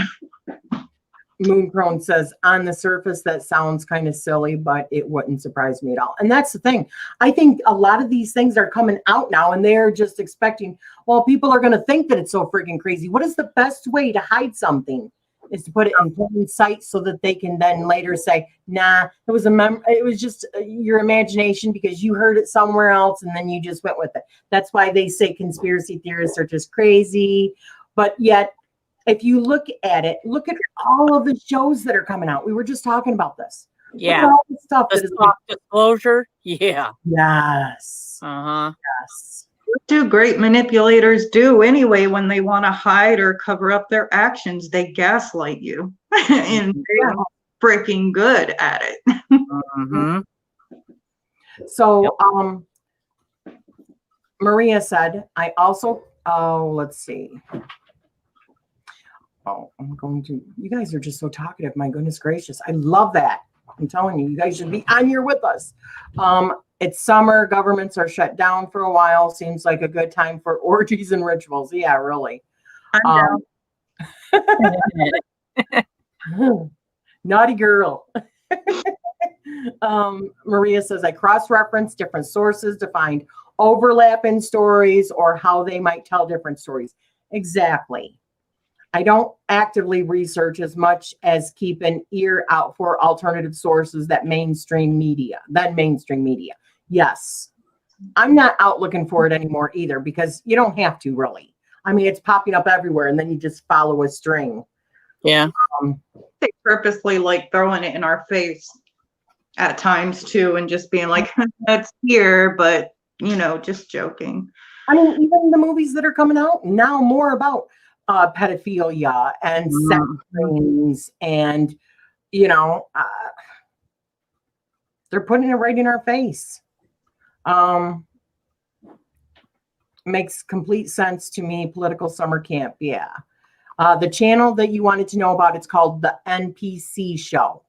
Moonprone says, on the surface, that sounds kind of silly, but it wouldn't surprise me at all. And that's the thing. I think a lot of these things are coming out now, and they're just expecting, well, people are going to think that it's so freaking crazy. What is the best way to hide something? Is to put it in plain sight so that they can then later say, nah, it was just your imagination because you heard it somewhere else and then you just went with it. That's why they say conspiracy theorists are just crazy. But yet, if you look at it, look at all of the shows that are coming out. We were just talking about this. Yeah. All the stuff that is Soft disclosure. Yeah. yes. Uh-huh. Yes. What do great manipulators do anyway when they want to hide or cover up their actions? They gaslight you. And they're freaking good at it. Mm-hmm. So Maria said, I also, let's see. Oh, you guys are just so talkative. My goodness gracious. I love that. I'm telling you, you guys should be on here with us. It's summer. Governments are shut down for a while. Seems like a good time for orgies and rituals. Yeah, really. I'm down. Naughty girl. Maria says, I cross-reference different sources to find overlap in stories or how they might tell different stories. Exactly. I don't actively research as much as keep an ear out for alternative sources that mainstream media. Yes. I'm not out looking for it anymore either because you don't have to really. I mean, it's popping up everywhere and then you just follow a string. Yeah. They purposely like throwing it in our face at times too and just being like, that's here, but you know, just joking. I mean, even the movies that are coming out now more about pedophilia and sex rings and, you know, they're putting it right in our face. Makes complete sense to me. Political summer camp. Yeah. The channel that you wanted to know about, it's called the NPC show.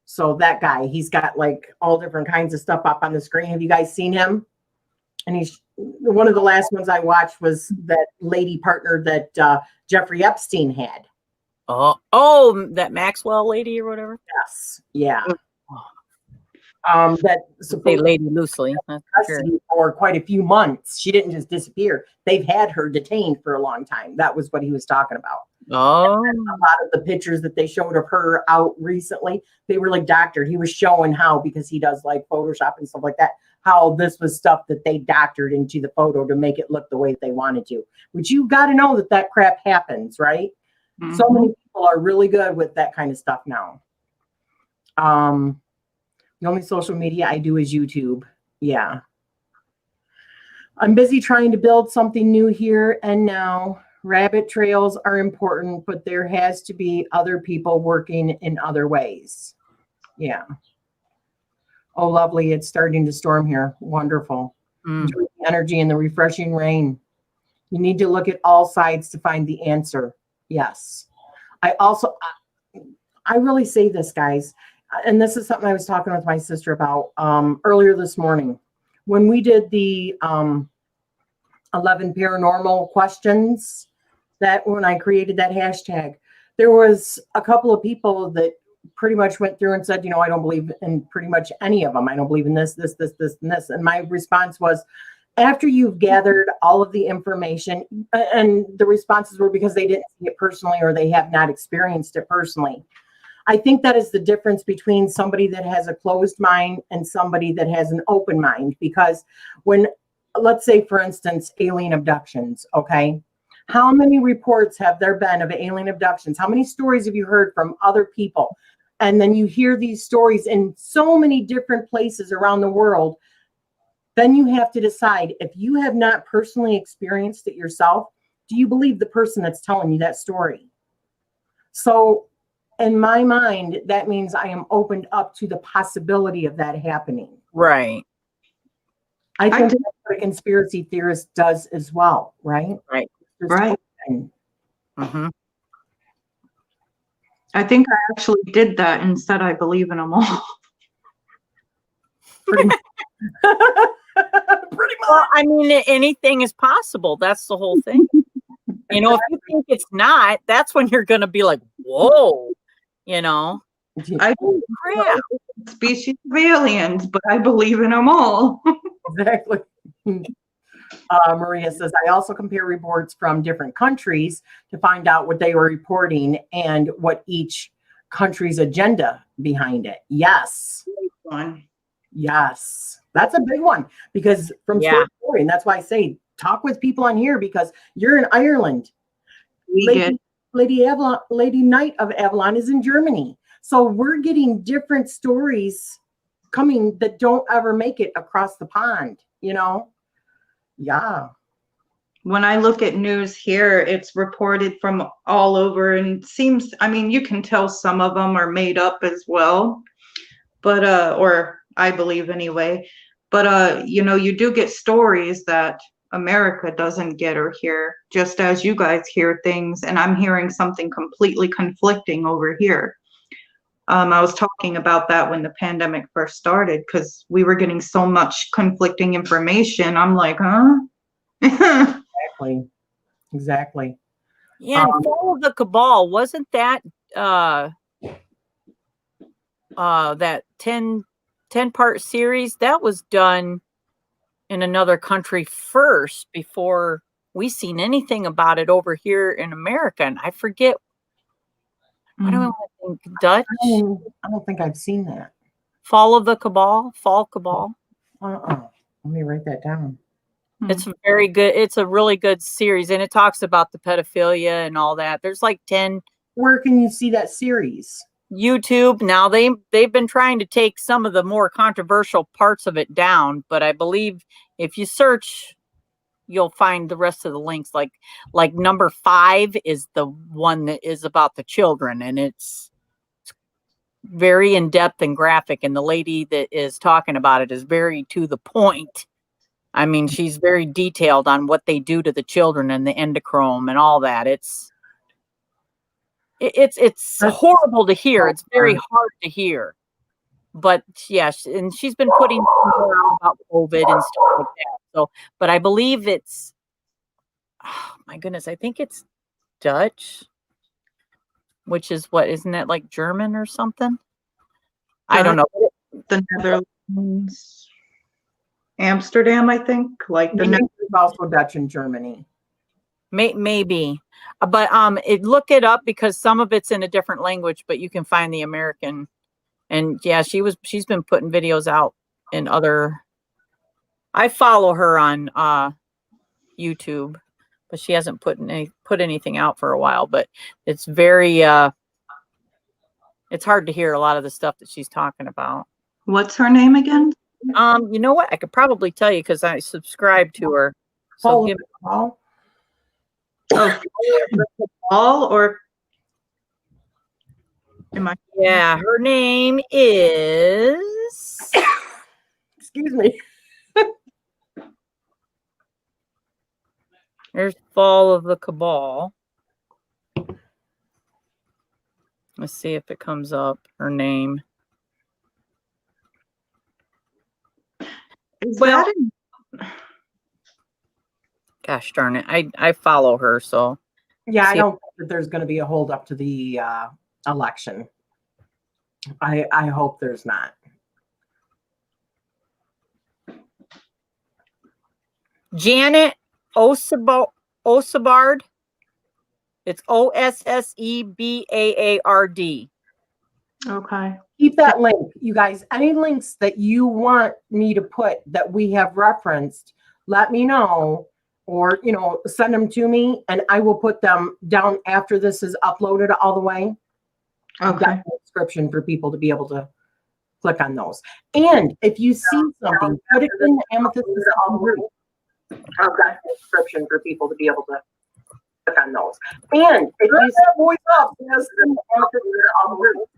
So that guy, he's got like all different kinds of stuff up on the screen. Have you guys seen him? And he's one of the last ones I watched was that lady partner that Jeffrey Epstein had. Oh, that Maxwell lady or whatever. Yes. Yeah. That Say lady loosely. custody for quite a few months. She didn't just disappear. They've had her detained for a long time. That was what he was talking about. Oh. And a lot of the pictures that they showed of her out recently, they were like doctored. He was showing how, because he does like Photoshop and stuff like that, how this was stuff that they doctored into the photo to make it look the way they wanted to. Which you got to know that crap happens, right? Mm-hmm. So many people are really good with that kind of stuff now. The only social media I do is YouTube. Yeah. I'm busy trying to build something new here and now. Rabbit trails are important, but there has to be other people working in other ways. Yeah. Oh, lovely. It's starting to storm here. Wonderful. Enjoy the energy and the refreshing rain. You need to look at all sides to find the answer. Yes. I really say this, guys. And this is something I was talking with my sister about earlier this morning. When we did the 11 paranormal questions, that when I created that hashtag, there was a couple of people that pretty much went through and said, you know, I don't believe in pretty much any of them. I don't believe in this, and this. And my response was, after you've gathered all of the information, and the responses were because they didn't see it personally or they have not experienced it personally. I think that is the difference between somebody that has a closed mind and somebody that has an open mind. Because when, let's say, for instance, alien abductions, okay? How many reports have there been of alien abductions? How many stories have you heard from other people? And then you hear these stories in so many different places around the world. Then you have to decide, if you have not personally experienced it yourself, do you believe the person that's telling you that story? So in my mind, that means I am opened up to the possibility of that happening. Right. I think that's what a conspiracy theorist does as well, right? Right. Just Right. open. Mm-hmm. I think I actually did that and said I believe in them all. Pretty much. Pretty much. Well, I mean, anything is possible. That's the whole thing. You know, if you think it's not, that's when you're going to be like, whoa, you know. I Oh, crap. species of aliens, but I believe in them all. Exactly. Maria says, I also compare reports from different countries to find out what they were reporting and what each country's agenda behind it. Yes. One. Yes. That's a big one, because from story to story, and that's why I say talk with people on here, because you're in Ireland. Lady Knight of Avalon is in Germany. So we're getting different stories coming that don't ever make it across the pond, you know? Yeah. When I look at news here, it's reported from all over, and seems, I mean, you can tell some of them are made up as well, but or I believe anyway, but you know, you do get stories that America doesn't get or hear, just as you guys hear things, and I'm hearing something completely conflicting over here. I was talking about that when the pandemic first started, because we were getting so much conflicting information. I'm like, huh? Exactly. Yeah, and Fall of the Cabal, wasn't that that 10-part series that was done in another country first before we seen anything about it over here in America? And I forget. I don't think Dutch. I don't think I've seen that. Fall of the Cabal. Let me write that down. It's very good. It's a really good series, and it talks about the pedophilia and all that. There's like 10. Where can you see that series? YouTube. Now they've been trying to take some of the more controversial parts of it down, but I believe if you search, you'll find the rest of the links. Like number 5 is the one that is about the children, and it's very in depth and graphic. And the lady that is talking about it is very to the point. I mean, she's very detailed on what they do to the children and the endochrome and all that. It's horrible to hear. It's very hard to hear. But yes, and she's been putting around about COVID and stuff like that. So, but I believe it's, oh my goodness, I think it's Dutch, which is what, isn't that like German or something? I don't know. The Netherlands. Amsterdam, I think, like the Netherlands is also Dutch in Germany. Maybe, but look it up, because some of it's in a different language, but you can find the American. And yeah, she's been putting videos out in other. I follow her on YouTube, but she hasn't put anything out for a while. But it's very it's hard to hear a lot of the stuff that she's talking about. What's her name again? You know what? I could probably tell you, because I subscribe to her. So give all. All or am I? Yeah, her name is. Excuse me. There's Fall of the Cabal. Let's see if it comes up. Her name. Gosh darn it. I follow her, so yeah, I don't think that there's going to be a hold up to the election. I hope there's not. Janet Osebard. It's Ossebaard. Okay. Keep that link, you guys. Any links that you want me to put that we have referenced, let me know, or send them to me, and I will put them down after this is uploaded all the way. I've got the description for people to be able to click on those. And if you see something, put it in the Amethyst Ascension group. I've got the description for people to be able to click on those. And if you see voice up, yes, in the Amethyst Ascension group.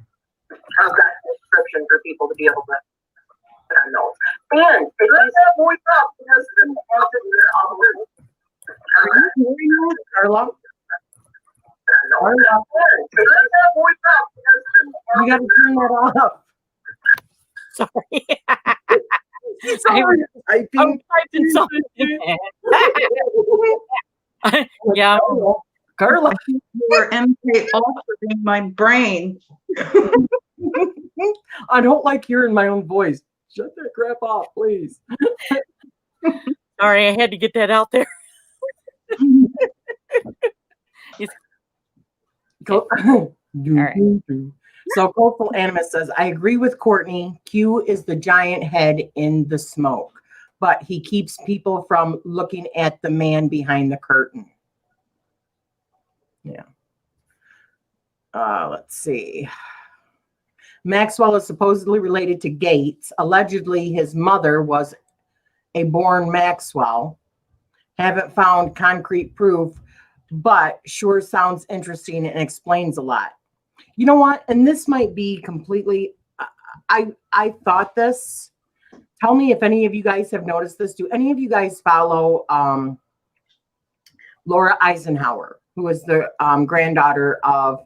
I've got the description for people to be able to click on those. And if you see voice up, yes, in the Amethyst Ascension group. Carla? You got to turn that off. Sorry. Sorry. I'm typing something. Yeah. Carla, you were MK altering my brain. I don't like hearing my own voice. Shut that crap off, please. Sorry, I had to get that out there. So Coastal Animus says, I agree with Cortney. Q is the giant head in the smoke, but he keeps people from looking at the man behind the curtain. Yeah. Let's see. Maxwell is supposedly related to Gates. Allegedly, his mother was a born Maxwell. Haven't found concrete proof, but sure sounds interesting and explains a lot. You know what? And this might be completely, I thought this. Tell me if any of you guys have noticed this. Do any of you guys follow Laura Eisenhower, who is the granddaughter of,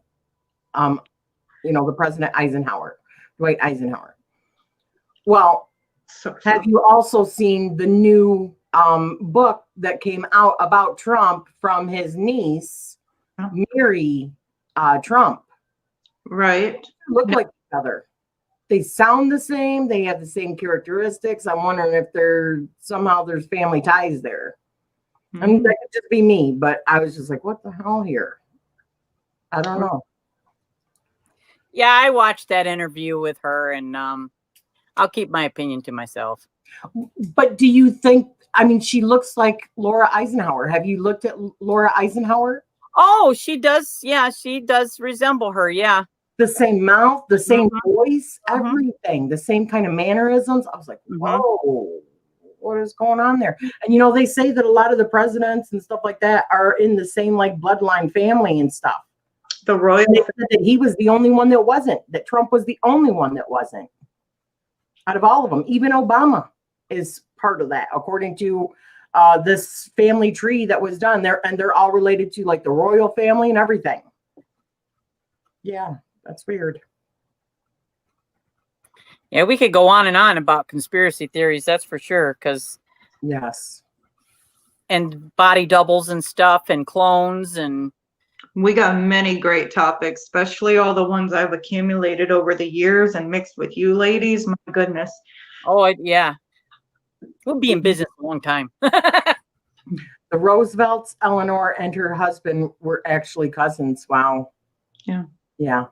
the President Eisenhower, Dwight Eisenhower? Well, have you also seen the new book that came out about Trump from his niece, Mary Trump? Right. They look like each other. They sound the same. They have the same characteristics. I'm wondering if there's family ties there. I mean, that could just be me, but I was just like, what the hell here? I don't know. Yeah, I watched that interview with her, and I'll keep my opinion to myself. But do you think, she looks like Laura Eisenhower. Have you looked at Laura Eisenhower? Oh, she does. Yeah, she does resemble her. Yeah. The same mouth, the same voice, everything, the same kind of mannerisms. I was like, whoa, what is going on there? And, they say that a lot of the presidents and stuff like that are in the same bloodline family and stuff. The royal. They said that he was the only one that wasn't, that Trump was the only one that wasn't out of all of them. Even Obama is part of that, according to this family tree that was done there. And they're all related to the royal family and everything. Yeah, that's weird. Yeah, we could go on and on about conspiracy theories. That's for sure. Yes. And body doubles and stuff and clones and. We got many great topics, especially all the ones I've accumulated over the years and mixed with you ladies. My goodness. Oh, yeah. We'll be in business a long time. The Roosevelts, Eleanor, and her husband were actually cousins. Wow. Yeah. Yeah.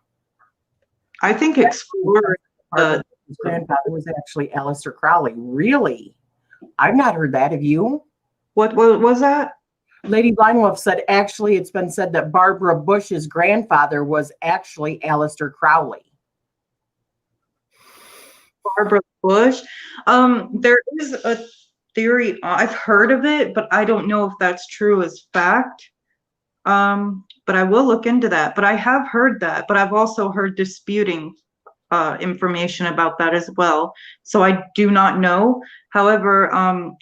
I think Explorer. His grandfather was actually Aleister Crowley. Really? I've not heard that. Have you? What was that? Lady Blindwolf said, actually, it's been said that Barbara Bush's grandfather was actually Aleister Crowley. Barbara Bush. There is a theory. I've heard of it, but I don't know if that's true as fact. But I will look into that. But I have heard that. But I've also heard disputing information about that as well. So I do not know. However,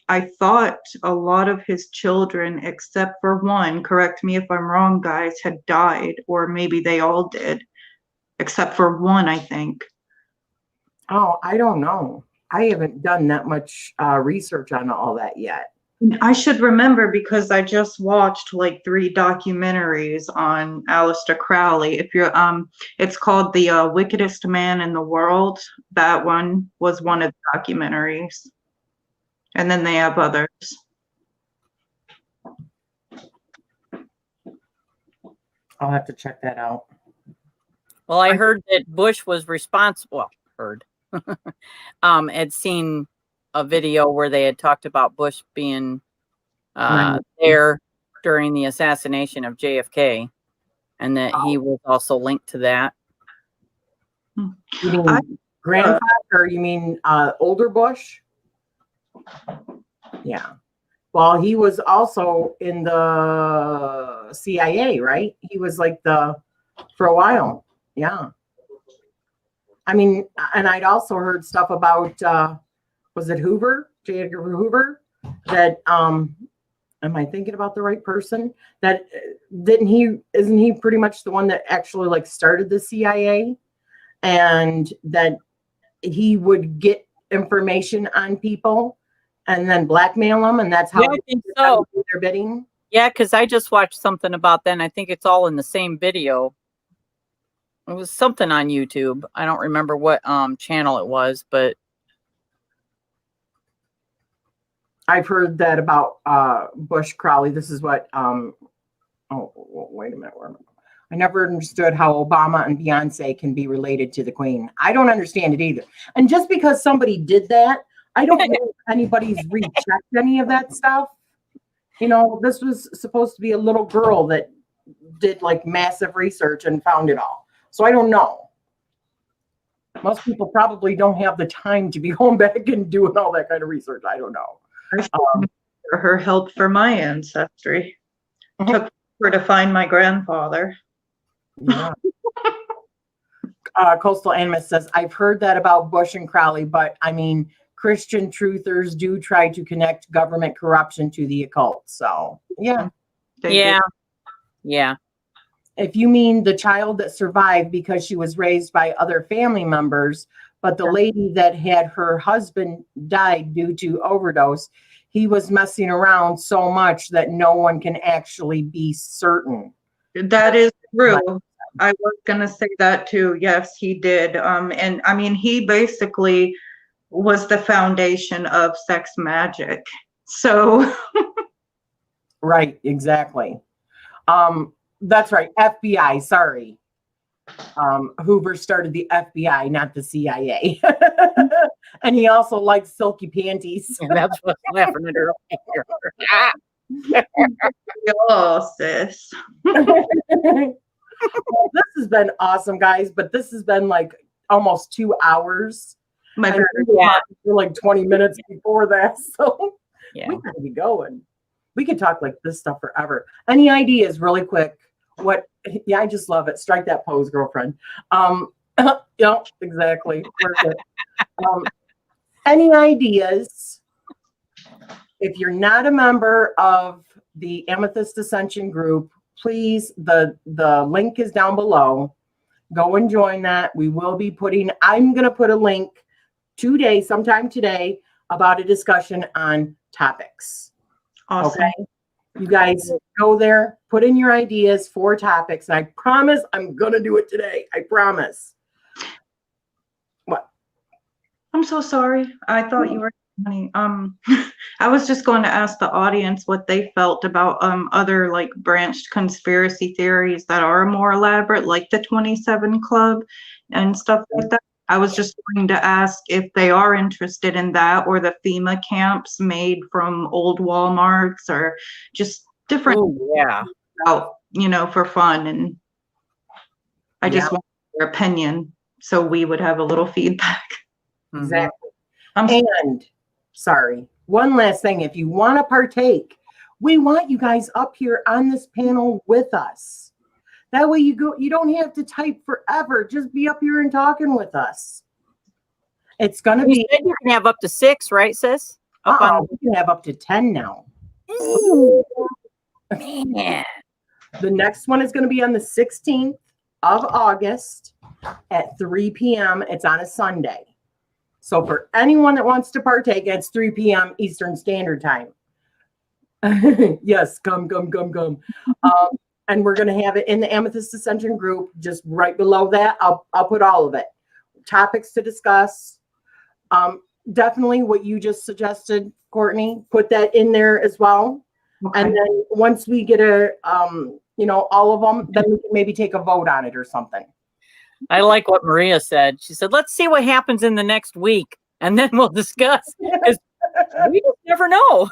I thought a lot of his children, except for one, correct me if I'm wrong, guys, had died, or maybe they all did, except for one, I think. Oh, I don't know. I haven't done that much research on all that yet. I should remember because I just watched like 3 documentaries on Aleister Crowley. If you're it's called The Wickedest Man in the World. That one was one of the documentaries. And then they have others. I'll have to check that out. Well, I heard that Bush was responsible. Well, heard. Had seen a video where they had talked about Bush being there during the assassination of JFK, and that he was also linked to that. You mean grandfather, or you mean older Bush? Yeah. Well, he was also in the CIA, right? He was like for a while. Yeah. I mean, and I'd also heard stuff about, was it Hoover, J. Edgar Hoover, that, am I thinking about the right person? That isn't he pretty much the one that actually like started the CIA, and that he would get information on people and then blackmail them, and that's how I think so. They're bidding. Yeah, because I just watched something about that, and I think it's all in the same video. It was something on YouTube. I don't remember what channel it was, but I've heard that about Bush Crowley. This is what oh wait a minute. I never understood how Obama and Beyonce can be related to the Queen. I don't understand it either. And just because somebody did that, I don't know if anybody's rechecked any of that stuff. You know, this was supposed to be a little girl that did like massive research and found it all. So I don't know. Most people probably don't have the time to be going back and doing all that kind of research. I don't know. Her help for my ancestry. Took her to find my grandfather. Yeah. Coastal Animus says, I've heard that about Bush and Crowley, but I mean, Christian truthers do try to connect government corruption to the occult. So, yeah. Yeah. If you mean the child that survived because she was raised by other family members, but the lady that had her husband died due to overdose, he was messing around so much that no one can actually be certain. That is true. I was going to say that too. Yes, he did. And I mean, he basically was the foundation of sex magic. So. Right, exactly. That's right. FBI, sorry. Hoover started the FBI, not the CIA. And he also likes silky panties. And that's what's laughing at her. Oh, sis. Well, this has been awesome, guys, but this has been like almost 2 hours. For like 20 minutes before that. So yeah, we gotta be going. We could talk like this stuff forever. Any ideas really quick? I just love it. Strike that pose, girlfriend. Yeah, exactly. Any ideas? If you're not a member of the Amethyst Ascension group, please, the link is down below. Go and join that. We will be I'm going to put a link sometime today, about a discussion on topics. Awesome. Okay. You guys go there, put in your ideas for topics. And I promise I'm going to do it today. I promise. What? I'm so sorry. I thought you were funny. I was just going to ask the audience what they felt about other like branched conspiracy theories that are more elaborate, like the 27 Club and stuff like that. I was just going to ask if they are interested in that, or the FEMA camps made from old Walmarts, or just different out, for fun. And I just want their opinion so we would have a little feedback. Exactly. And sorry, one last thing. If you want to partake, we want you guys up here on this panel with us. That way you don't have to type forever. Just be up here and talking with us. It's going to be. You can have up to 6, right, sis? We can have up to 10 now. Ooh, man. The next one is going to be on the 16th of August at 3 p.m. It's on a Sunday. So for anyone that wants to partake, it's 3 p.m. Eastern Standard Time. Yes, come. And we're going to have it in the Amethyst Ascension group, just right below that. I'll put all of it. Topics to discuss. Definitely what you just suggested, Cortney, put that in there as well. Okay. And then once we get all of them, then we can maybe take a vote on it or something. I like what Maria said. She said, let's see what happens in the next week, and then we'll discuss. 'Cause we just never know.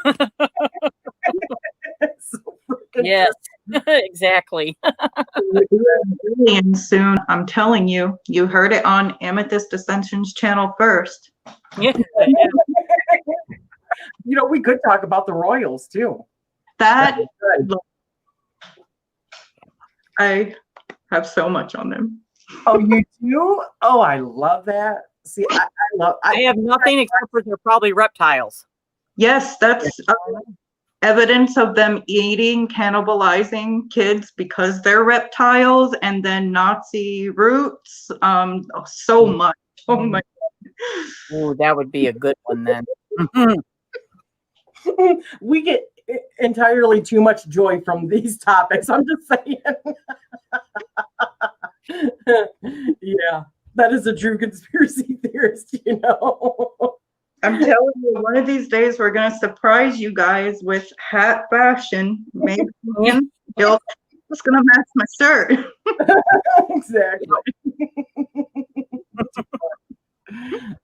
So freaking Yes, exactly. And soon, I'm telling you, you heard it on Amethyst Ascension's channel first. Yeah. We could talk about the Royals too. That Good. I have so much on them. Oh, you do? Oh, I love that. See, I have nothing except for they're probably reptiles. Yes, that's evidence of them eating, cannibalizing kids because they're reptiles, and then Nazi roots. So much. Oh my. Oh, that would be a good one then. we get entirely too much joy from these topics. I'm just saying. Yeah, that is a true conspiracy theorist, I'm telling you, one of these days we're gonna surprise you guys with hat fashion. Maybe it's gonna match my shirt. Exactly.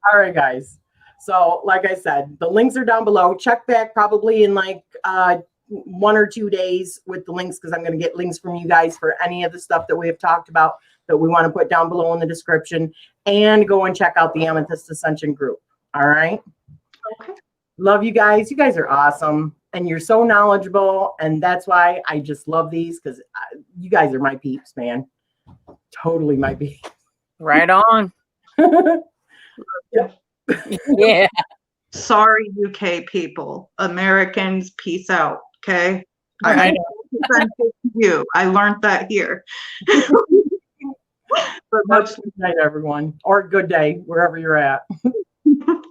All right, guys. So, like I said, the links are down below. Check back probably in like 1 or 2 days with the links, because I'm going to get links from you guys for any of the stuff that we have talked about that we want to put down below in the description, and go and check out the Amethyst Ascension group. All right. Okay. Love you guys. You guys are awesome, and you're so knowledgeable, and that's why I just love these, because you guys are my peeps, man. Totally my peeps. Right on. Yeah. Yeah. Sorry, UK people. Americans, peace out. Okay. I You. I learned that here. But much good night, everyone, or good day wherever you're at.